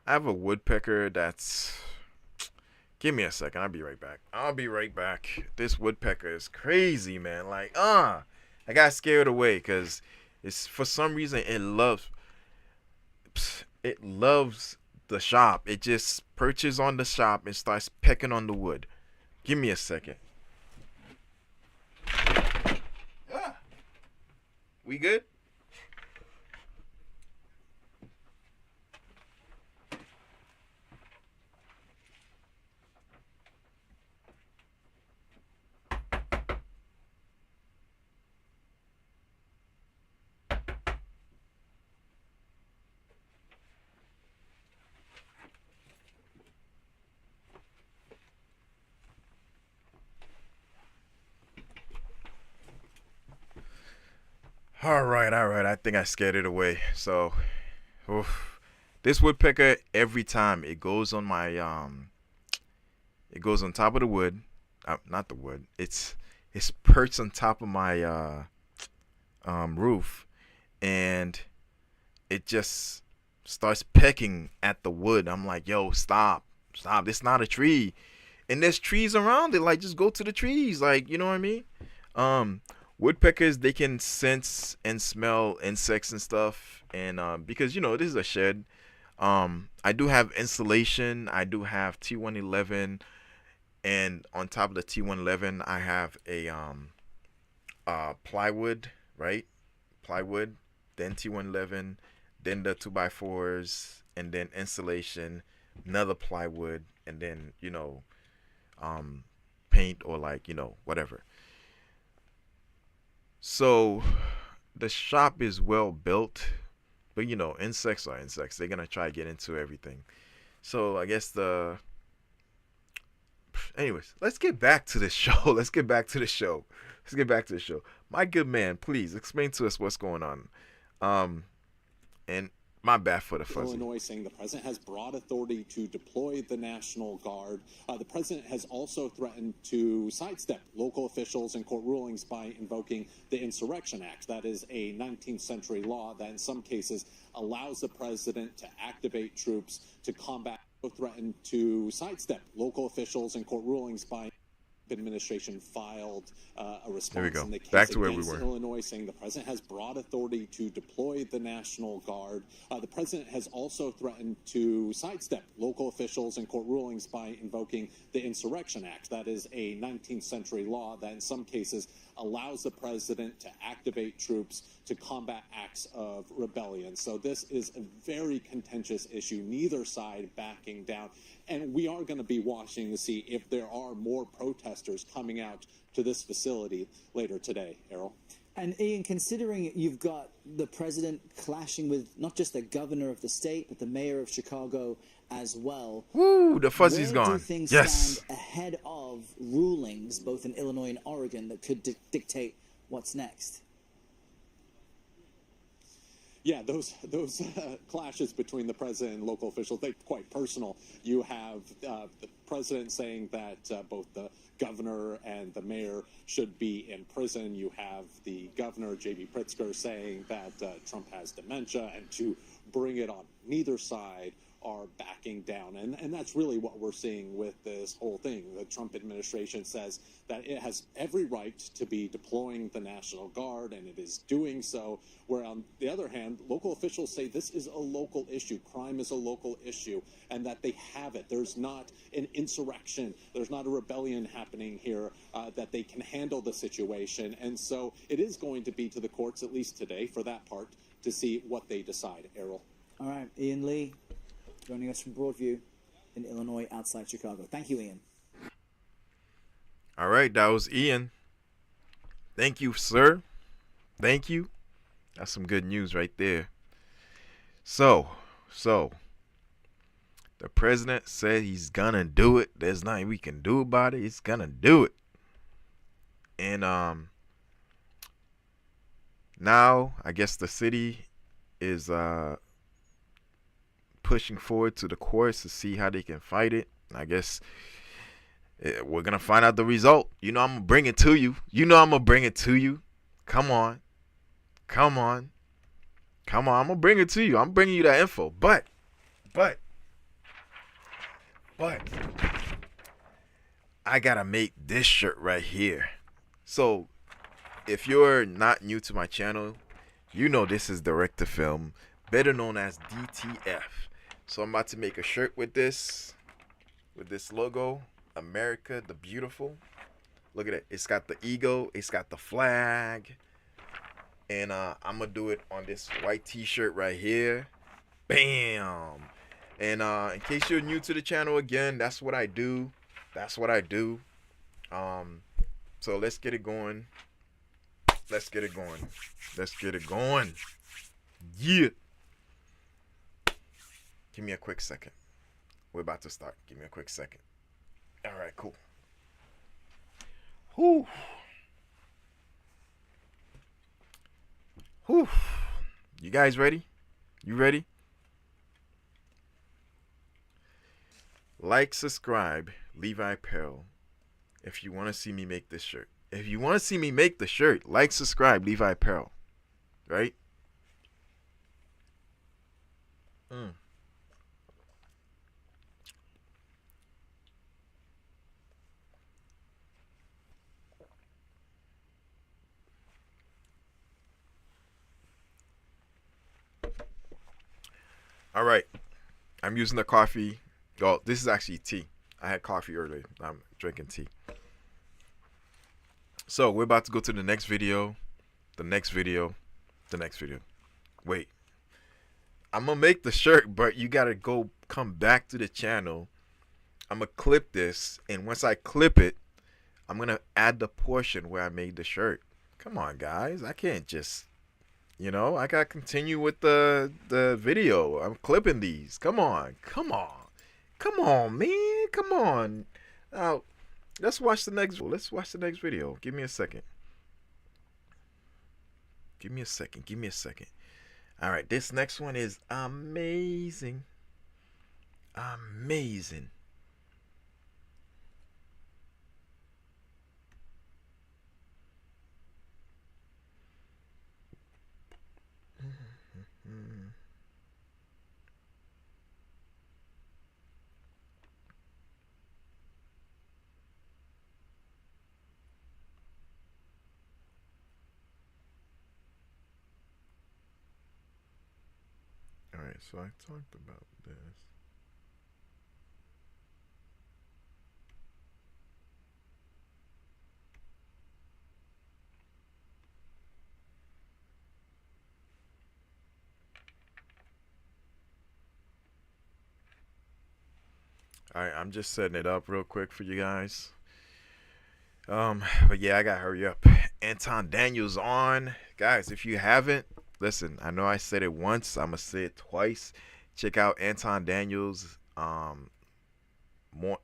I have a woodpecker that's... Give me a second. I'll be right back. This woodpecker is crazy, man. Like, I got scared away because it's, for some reason, it loves the shop. It just perches on the shop and starts pecking on the wood. Give me a second. We good? All right. I think I scared it away. So, this woodpecker, every time it goes on my it goes on top of the wood, not the wood. It's perched on top of my roof, and it just starts pecking at the wood. I'm like, yo, stop! It's not a tree, and there's trees around it. Like, just go to the trees. Like, you know what I mean? Woodpeckers, they can sense and smell insects and stuff, and because this is a shed, I do have insulation. I do have T111, and on top of the T111, I have a plywood, right? Plywood, then T111, then the 2x4s, and then insulation, another plywood, and then paint or whatever. So the shop is well built, but insects are insects. They're gonna try to get into everything. So I guess anyways, let's get back to the show. Let's get back to the show. My good man, please explain to us what's going on. And my bad for the fuzzy. Illinois saying the president has broad authority to deploy the National Guard. The president has also threatened to sidestep local officials and court rulings by invoking the Insurrection Act. That is a 19th century law that in some cases allows the president to activate troops to combat. Threatened to sidestep local officials and court rulings by... administration filed a There we response go. in the case Back to where we against were. Illinois, saying the president has broad authority to deploy the National Guard. The president has also threatened to sidestep local officials and court rulings by invoking the Insurrection Act. That is a 19th century law that in some cases allows the president to activate troops to combat acts of rebellion. So this is a very contentious issue, neither side backing down. And we are going to be watching to see if there are more protesters coming out to this facility later today, Errol. And Ian, considering you've got the president clashing with not just the governor of the state, but the mayor of Chicago as well. Woo, the fuzzy's Where gone. do things Yes. stand ahead of rulings, both in Illinois and Oregon, that could dictate what's next? Yeah, those clashes between the president and local officials, they're quite personal. You have the president saying that both the governor and the mayor should be in prison. You have the governor, J.B. Pritzker, saying that Trump has dementia, and to bring it on neither side are backing down. And that's really what we're seeing with this whole thing. The Trump administration says that it has every right to be deploying the National Guard, and it is doing so, where on the other hand, local officials say this is a local issue. Crime is a local issue, and that they have it. There's not an insurrection. There's not a rebellion happening here, that they can handle the situation. And so it is going to be to the courts, at least today, for that part, to see what they decide, Errol. All right, Ian Lee, joining us from Broadview in Illinois, outside Chicago. Thank you, Ian. All right, that was Ian. Thank you, sir. Thank you. That's some good news right there. So, the president said he's gonna do it. There's nothing we can do about it. He's gonna do it. And now I guess the city is pushing forward to the courts to see how they can fight it. I guess we're gonna find out the result. You know I'm gonna bring it to you. Come on. I'm gonna bring it to you. I'm bringing you that info. But I gotta make this shirt right here. So if you're not new to my channel, you know this is Direct to Film, better known as DTF. So I'm about to make a shirt with this logo, America the Beautiful. Look at it. It's got the eagle, it's got the flag. And I'm gonna do it on this white t-shirt right here. Bam. And in case you're new to the channel, again, that's what I do. So let's get it going. Yeah. Give me a quick second. We're about to start. Give me a quick second. All right, cool. Whew. You guys ready? You ready? Like, subscribe, Levi Apparel, if you want to see me make this shirt. If you want to see me make the shirt, like, subscribe, Levi Apparel. Right? All right. I'm using the coffee. Oh, this is actually tea. I had coffee earlier. I'm drinking tea. So we're about to go to the next video. Wait. I'm going to make the shirt, but you got to come back to the channel. I'm going to clip this. And once I clip it, I'm going to add the portion where I made the shirt. Come on, guys. I can't just... I got to continue with the video. I'm clipping these. Come on, man. Come on. Now, let's watch the next video. Give me a second. All right, this next one is amazing. Alright, so I talked about this. Alright, I'm just setting it up real quick for you guys. But yeah, I gotta hurry up. Anton Daniels on. Guys, if you haven't, listen, I know I said it once, I'm gonna say it twice. Check out Anton Daniels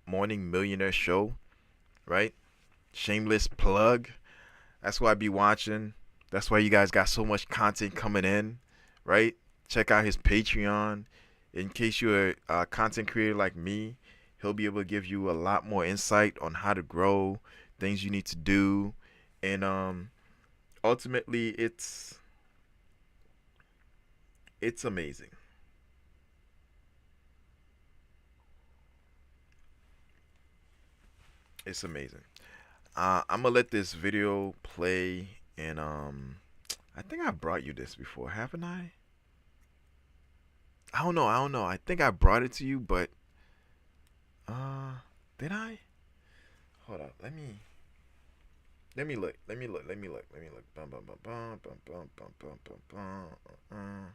Morning Millionaire Show, right? Shameless plug. That's why I be watching. That's why you guys got so much content coming in, right? Check out his Patreon. In case you're a content creator like me, he'll be able to give you a lot more insight on how to grow, things you need to do, and ultimately it's amazing. It's amazing. I'm gonna let this video play, and I think I brought you this before, haven't I? I don't know. I don't know. I think I brought it to you, but did I? Hold up. Let me look. Let me look. Let me look. Let me look. Bum bum bum bum bum bum bum bum bum bum.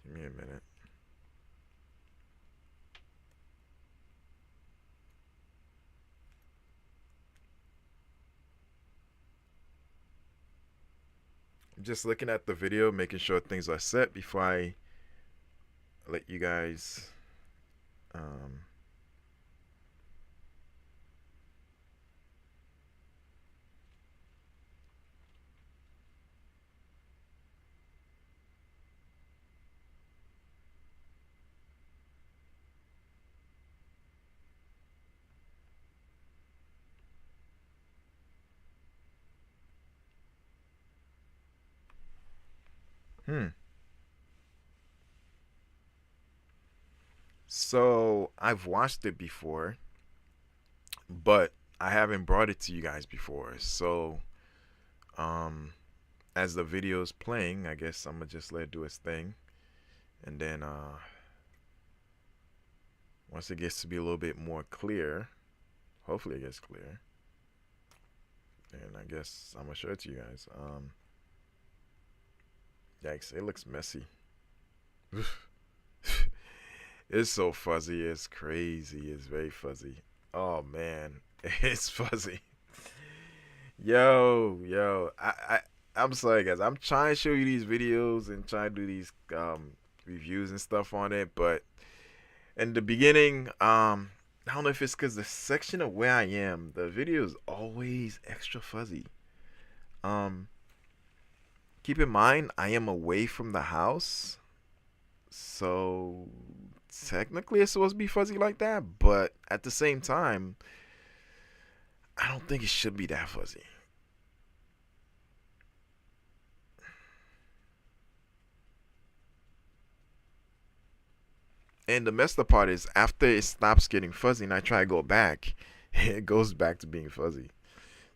Give me a minute. I'm just looking at the video, making sure things are set before I let you guys. Um, hmm. So I've watched it before, but I haven't brought it to you guys before. So um, as the video is playing, I guess I'm gonna just let it do its thing, and then once it gets to be a little bit more clear, hopefully it gets clear, and I guess I'm gonna show it to you guys. Yikes! It looks messy. It's so fuzzy. It's crazy. It's very fuzzy. Oh man, it's fuzzy. Yo, I'm sorry guys. I'm trying to show you these videos and trying to do these reviews and stuff on it, but in the beginning, I don't know if it's because the section of where I am, the video is always extra fuzzy. Um, keep in mind, I am away from the house, so technically it's supposed to be fuzzy like that, but at the same time, I don't think it should be that fuzzy. And the messed up part is after it stops getting fuzzy and I try to go back, it goes back to being fuzzy.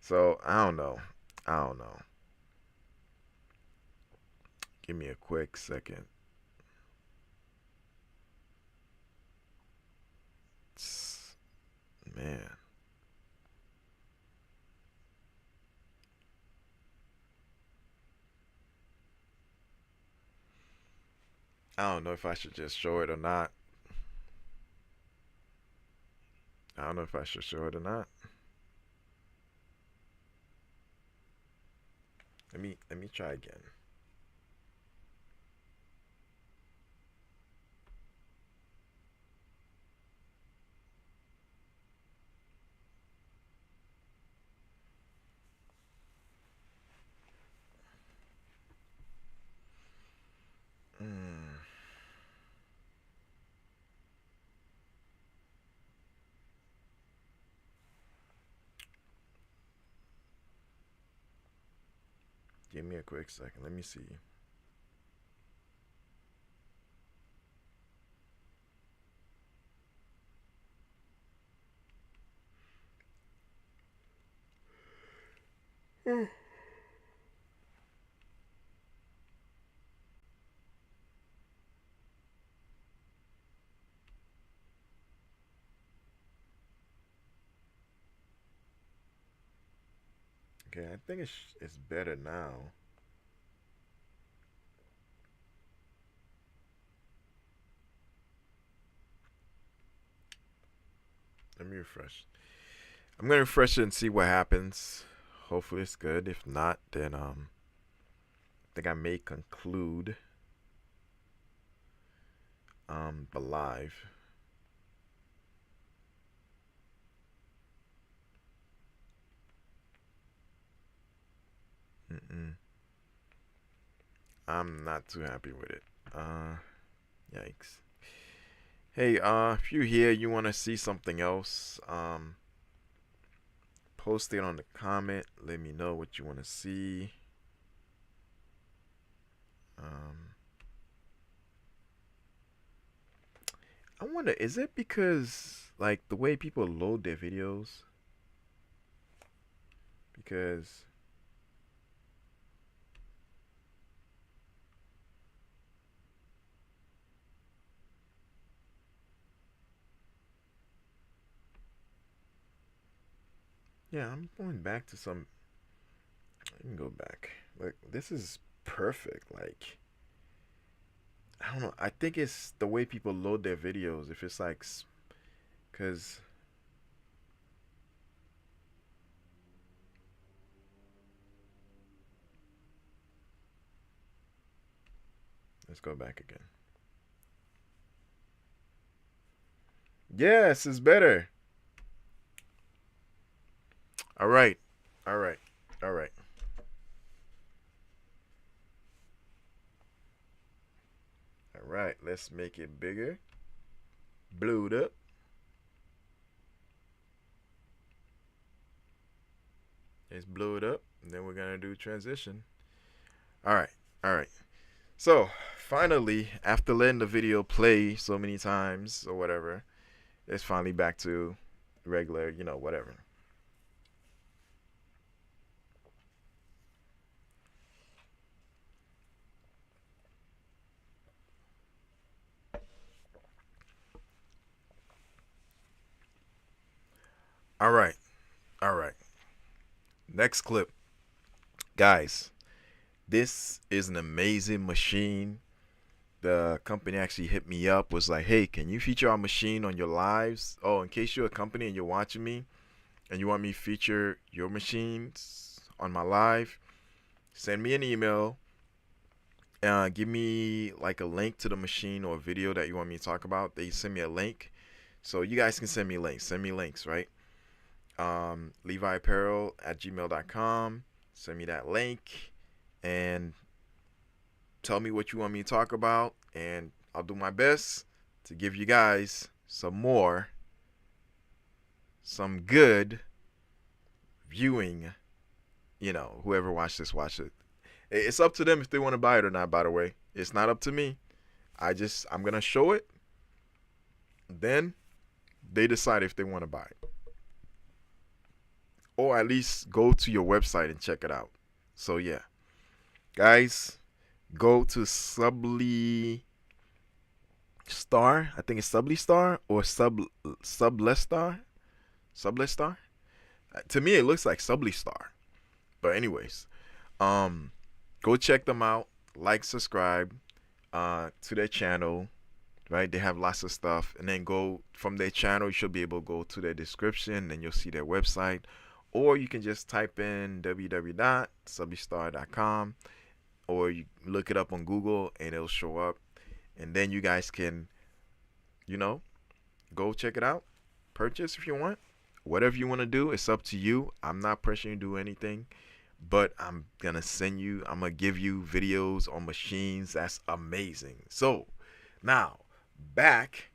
So I don't know. I don't know. Give me a quick second. Man. I don't know if I should just show it or not. I don't know if I should show it or not. Let me try again. Mm. Give me a quick second. Let me see. Okay, I think it's better now. Let me refresh. I'm gonna refresh it and see what happens. Hopefully it's good. If not, then I think I may conclude the live. I'm not too happy with it. Yikes. Hey, if you're here, you want to see something else, post it on the comment. Let me know what you want to see. I wonder, is it because like the way people load their videos? Because yeah, I'm going back to some. Let me go back. Like this is perfect. Like I don't know. I think it's the way people load their videos. If it's like, cause let's go back again. Yes, it's better. All right. All right. All right. All right. Let's make it bigger. Blew it up. Let's blow it up. And then we're going to do transition. All right. All right. So, finally, after letting the video play so many times or whatever, it's finally back to regular, whatever. All right. All right. Next clip. Guys, this is an amazing machine. The company actually hit me up, was like, hey, can you feature our machine on your lives? Oh, in case you're a company and you're watching me and you want me to feature your machines on my live, send me an email. Give me like a link to the machine or video that you want me to talk about. They send me a link. So you guys can send me links. Send me links, right? LeviApparel@gmail.com. Send me that link and tell me what you want me to talk about, and I'll do my best to give you guys some good viewing. Whoever watched this, watch it. It's up to them if they want to buy it or not, by the way. It's not up to me. I'm going to show it. Then they decide if they want to buy it. Or at least go to your website and check it out. So, yeah. Guys, go to Sublestar. I think it's Sublestar or Sublestar. Sublestar. To me, it looks like Sublestar. But anyways, go check them out. Like, subscribe to their channel. Right, they have lots of stuff. And then go from their channel. You should be able to go to their description, and you'll see their website. Or you can just type in www.sublestar.com, or you look it up on Google and it'll show up. And then you guys can, go check it out. Purchase if you want. Whatever you want to do, it's up to you. I'm not pressuring you to do anything. But I'm going to give you videos on machines. That's amazing. So, now, back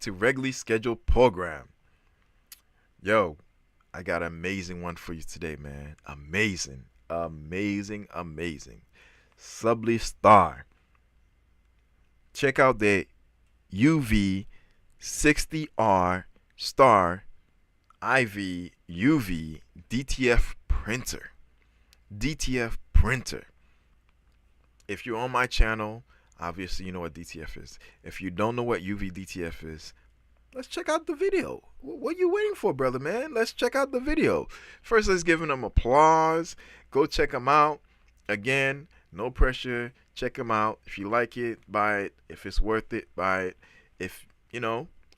to regularly scheduled program. Yo, I got an amazing one for you today, man. Amazing, amazing, amazing. Subly Star. Check out the UV 60R Star IV UV DTF printer. DTF printer. If you're on my channel, obviously you know what DTF is. If you don't know what UV DTF is, let's check out the video. What are you waiting for, brother, man? Let's check out the video. First, let's give them applause. Go check them out. Again, no pressure. Check them out. If you like it, buy it. If it's worth it, buy it. If,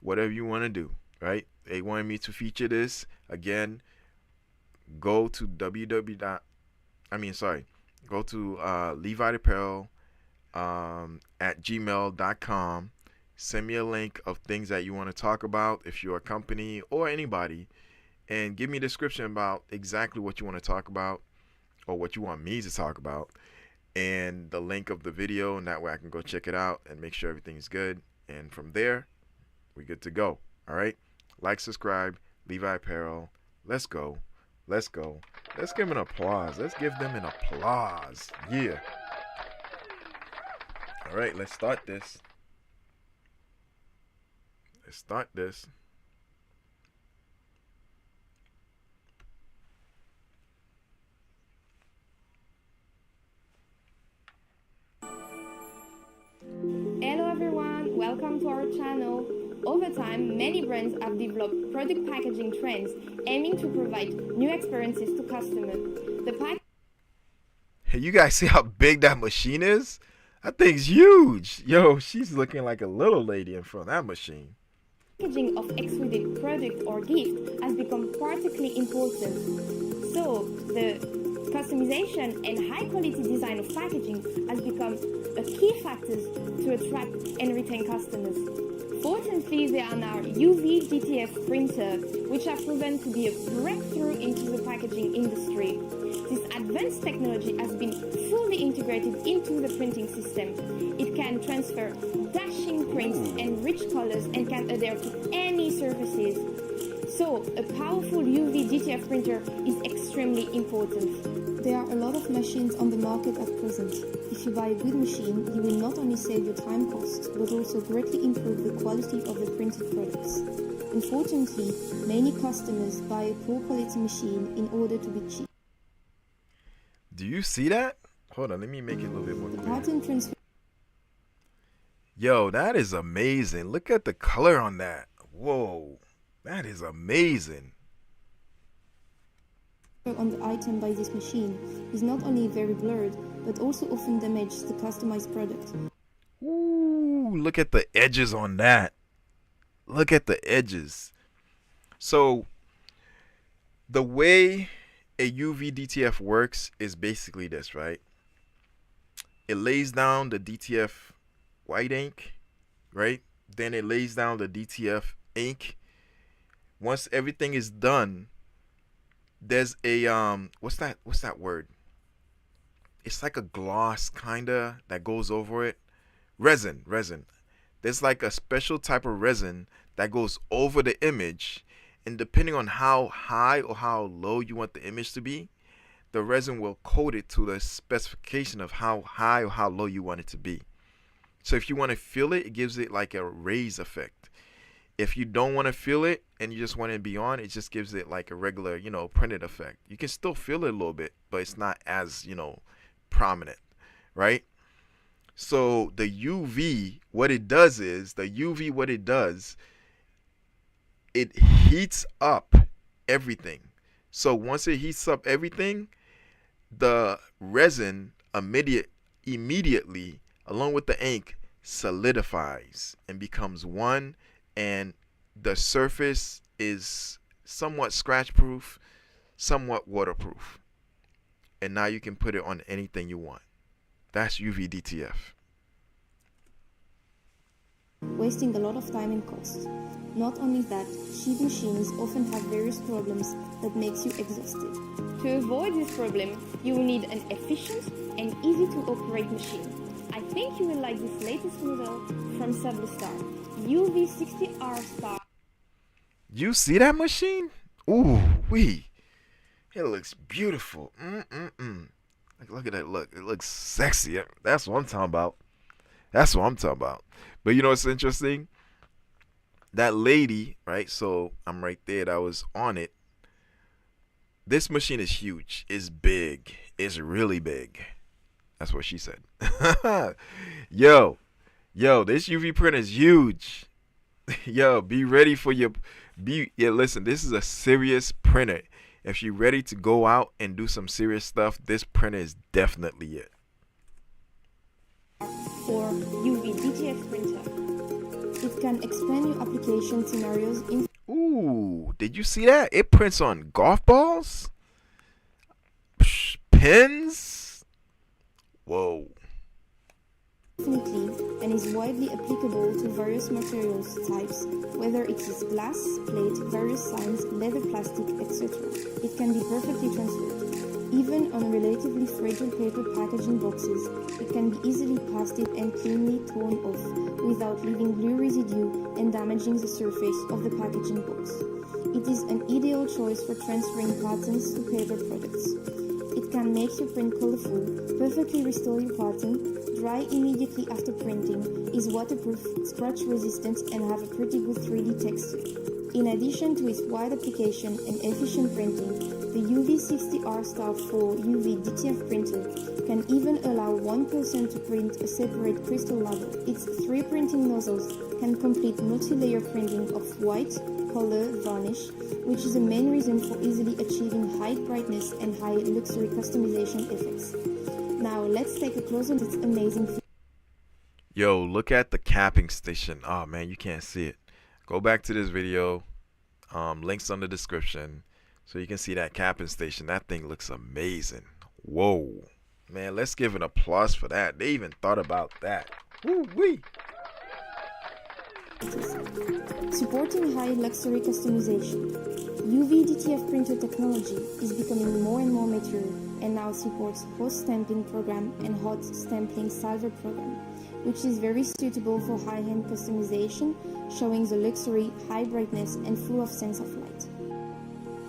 whatever you want to do, right? They wanted me to feature this. Again, go to go to Levi Apparel at gmail.com. Send me a link of things that you want to talk about if you're a company or anybody, and give me a description about exactly what you want to talk about or what you want me to talk about, and the link of the video, and that way I can go check it out and make sure everything's good. And from there, we're good to go. All right? Like, subscribe, Levi Apparel. Let's go. Let's go. Let's give them an applause. Let's give them an applause. Yeah. All right, let's start this. Let's start this. Hello everyone, welcome to our channel. Over time, many brands have developed product packaging trends aiming to provide new experiences to customers. Hey, you guys see how big that machine is? That thing's huge. Yo, she's looking like a little lady in front of that machine. Packaging of extruded product or gift has become particularly important. So, the customization and high quality design of packaging has become a key factor to attract and retain customers. Fortunately, there are now UV DTF printers, which have proven to be a breakthrough into the packaging industry. This advanced technology has been fully integrated into the printing system. It can transfer dashing prints and rich colors and can adhere to any surfaces. So, a powerful UV DTF printer is extremely important. There are a lot of machines on the market at present. If you buy a good machine, you will not only save your time cost, but also greatly improve the quality of the printed products. Unfortunately, many customers buy a poor quality machine in order to be cheap. Do you see that? Hold on, let me make it a little bit more The clear. pattern transfer Yo, that is amazing. Look at the color on that. Whoa, that is amazing. on the item by this machine is not only very blurred, but also often damages the customized product. Ooh, look at the edges on that. Look at the edges. So, the way a UV DTF works is basically this, right? It lays down the DTF white ink, right? Then it lays down the DTF ink. Once everything is done, there's a what's that word? It's like a gloss kinda that goes over it. Resin. There's like a special type of resin that goes over the image, and depending on how high or how low you want the image to be, the resin will coat it to the specification of how high or how low you want it to be. So if you want to feel it, it gives it like a raise effect. If you don't want to feel it and you just want it to be on, it just gives it like a regular, printed effect. You can still feel it a little bit, but it's not as, prominent, right? So the UV, what it does, it heats up everything. So once it heats up everything, the resin immediately, along with the ink, solidifies and becomes one, and the surface is somewhat scratch proof, somewhat waterproof. And now you can put it on anything you want. That's UV DTF. Wasting a lot of time and cost. Not only that, cheap machines often have various problems that makes you exhausted. To avoid this problem, you will need an efficient and easy to operate machine. I think you will like this latest model from Sublistar, UV60R Star. You see that machine? Ooh, wee. It looks beautiful. Look at that look. It looks sexy. That's what I'm talking about. That's what I'm talking about. But you know what's interesting? That lady, right? So I'm right there. That was on it. This machine is huge. It's big. It's really big. That's what she said. yo, yo, this UV printer is huge. Yo, be ready for your yeah, listen, this is a serious printer. If you're ready to go out and do some serious stuff, this printer is definitely it. Or UV DTF printer. It can expand your application scenarios in Ooh, did you see that? It prints on golf balls? Pens? Whoa. infinitely and is widely applicable to various materials types, whether it is glass, plate, various signs, leather, plastic, etc. It can be perfectly transferred. Even on relatively fragile paper packaging boxes, it can be easily pasted and cleanly torn off without leaving glue residue and damaging the surface of the packaging box. It is an ideal choice for transferring patterns to paper products. It can make your print colorful, perfectly restore your pattern, dry immediately after printing, is waterproof, scratch resistant, and have a pretty good 3D texture. In addition to its wide application and efficient printing, the UV60R Star 4 UV DTF printer can even allow one person to print a separate crystal ladder. Its 3 printing nozzles can complete multi-layer printing of white, color, varnish, which is the main reason for easily achieving high brightness and high luxury customization effects. Now let's take a closer look at its amazing features. Yo, look at the capping station. Oh man, you can't see it. Go back to this video. Links on the description so you can see that capping station. That thing looks amazing. Whoa. Man, let's give an applause for that. They even thought about that. Woo-wee. Supporting high luxury customization. UV DTF printer technology is becoming more and more mature and now supports hot stamping program and hot stamping salver program, which is very suitable for high-end customization, showing the luxury, high brightness and full of sense of light.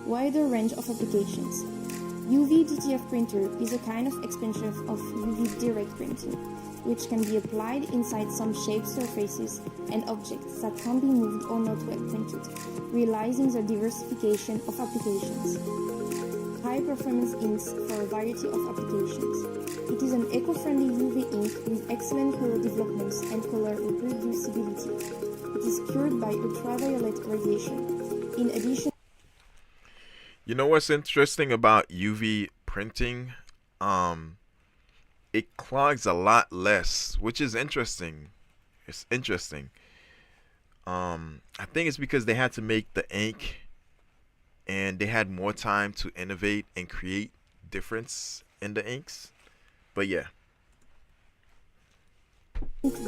Wider range of applications. UV DTF printer is a kind of expansion of UV direct printing, which can be applied inside some shaped surfaces and objects that can be moved or not well printed, realizing the diversification of applications. High performance inks for a variety of applications. It is an eco-friendly UV ink with excellent color developments and color reproducibility. It is cured by ultraviolet radiation. In addition, You know what's interesting about UV printing? It clogs a lot less, which is interesting. It's interesting. I think it's because they had to make the ink and they had more time to innovate and create difference in the inks. But yeah.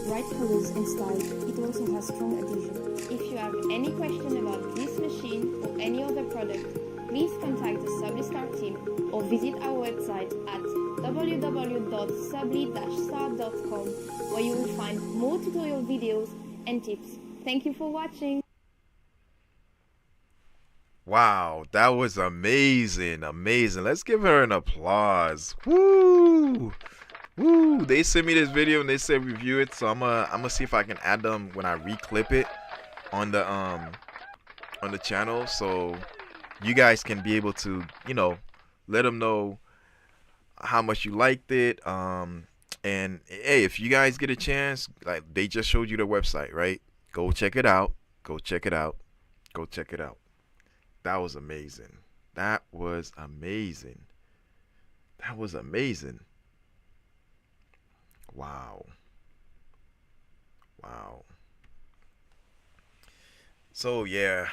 bright colors and style, it also has strong adhesion. If you have any question about this machine or any other product, please contact the Sublistar team or visit our website at www.subli-star.com, where you will find more tutorial videos and tips. Thank you for watching. Wow, that was amazing. Amazing. Let's give her an applause. Woo! Woo! They sent me this video and they said review it, so I'm gonna see if I can add them when I reclip it on the channel, so you guys can be able to, you know, let them know how much you liked it. And hey, if you guys get a chance, like they just showed you the website, right? Go check it out. Go check it out. Go check it out. That was amazing. That was amazing. That was amazing. Wow. Wow. So yeah,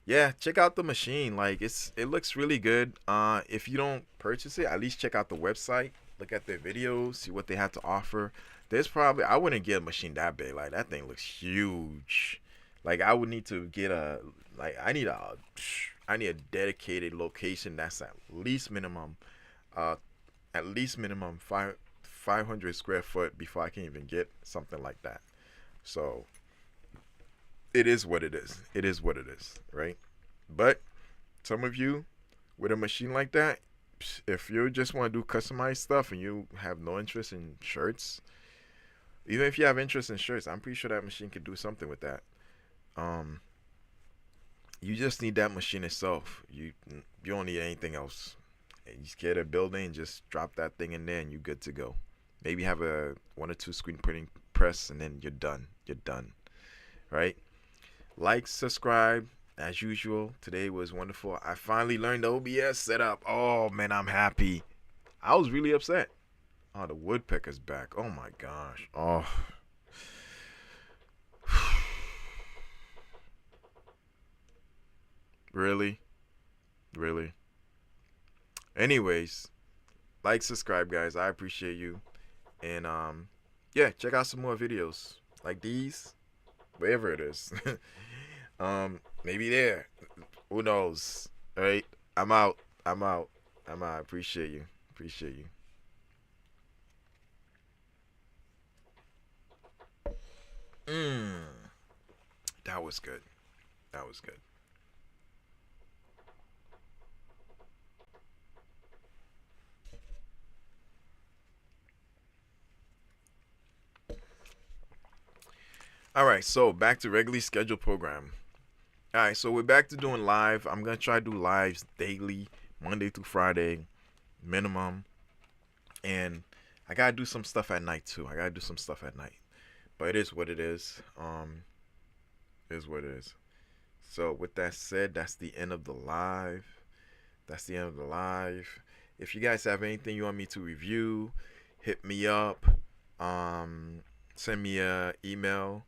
yeah, check out the machine. Like it looks really good. If you don't purchase it, at least check out the website. Look at their videos, see what they have to offer. There's probably, I wouldn't get a machine that big. Like that thing looks huge. Like I would need to get I need a dedicated location that's at least minimum 500 square foot before I can even get something like that. So it is what it is. It is what it is, right? But some of you with a machine like that, if you just want to do customized stuff and you have no interest in shirts, even if you have interest in shirts, I'm pretty sure that machine could do something with that. Um, you just need that machine itself. You don't need anything else. And you just get a building, just drop that thing in there, and you're good to go. Maybe have a 1 or 2 screen printing press, and then you're done. You're done, right? Like, subscribe. As usual, today was wonderful. I finally learned the OBS setup. Oh man, I'm happy. I was really upset. Oh, the woodpecker's back. Oh my gosh. Oh. Really? Really? Anyways, like, subscribe, guys. I appreciate you. And yeah, check out some more videos like these, wherever it is. Maybe there. Who knows? All right. I'm out. I'm out. I'm out. Appreciate you. Appreciate you. That was good. That was good. All right, so back to regularly scheduled program. All right, so we're back to doing live. I'm gonna try to do lives daily, Monday through Friday, minimum. And I gotta do some stuff at night too. I gotta do some stuff at night. But it is what it is. It is what it is. So with that said, that's the end of the live. That's the end of the live. If you guys have anything you want me to review, hit me up. Send me a email.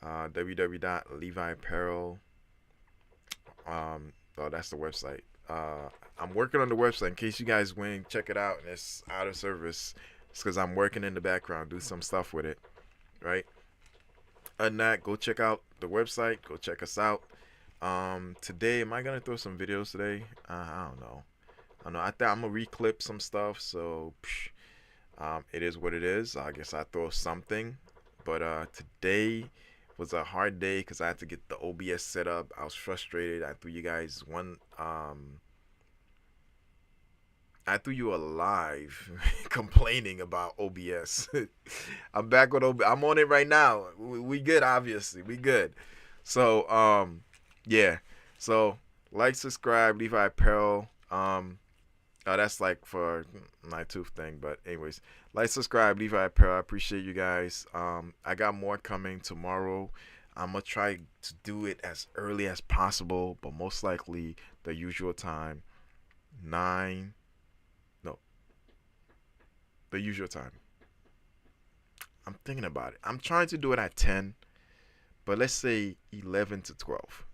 www.leviapparel. Oh, that's the website. I'm working on the website in case you guys went and check it out and it's out of service. It's because I'm working in the background, do some stuff with it, right? Other than that, go check out the website. Go check us out. Today, am I gonna throw some videos today? I don't know. I think I'm gonna reclip some stuff. So, it is what it is. I guess I throw something. But today was a hard day because I had to get the OBS set up. I was frustrated. I threw you guys I threw you a live complaining about OBS. I'm back with OBS. I'm on it right now. We good, obviously. We good. So, yeah. So, like, subscribe, Levi Apparel. That's like for my tooth thing. But anyways, like, subscribe, Levi Apparel. I appreciate you guys. I got more coming tomorrow. I'm going to try to do it as early as possible, but most likely the usual time. The usual time. I'm thinking about it. I'm trying to do it at 10, but let's say 11 to 12.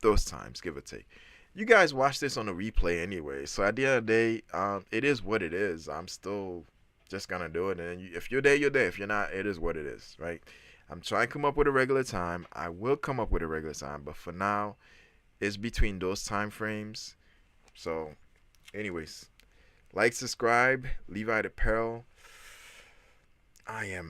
Those times, give or take. You guys watch this on a replay anyway, so at the end of the day, it is what it is. I'm still just gonna do it, and if you're there, you're there. If you're not, it is what it is, right? I'm trying to come up with a regular time. I will come up with a regular time, but for now, it's between those time frames. So, anyways, like, subscribe, Levi Apparel. I am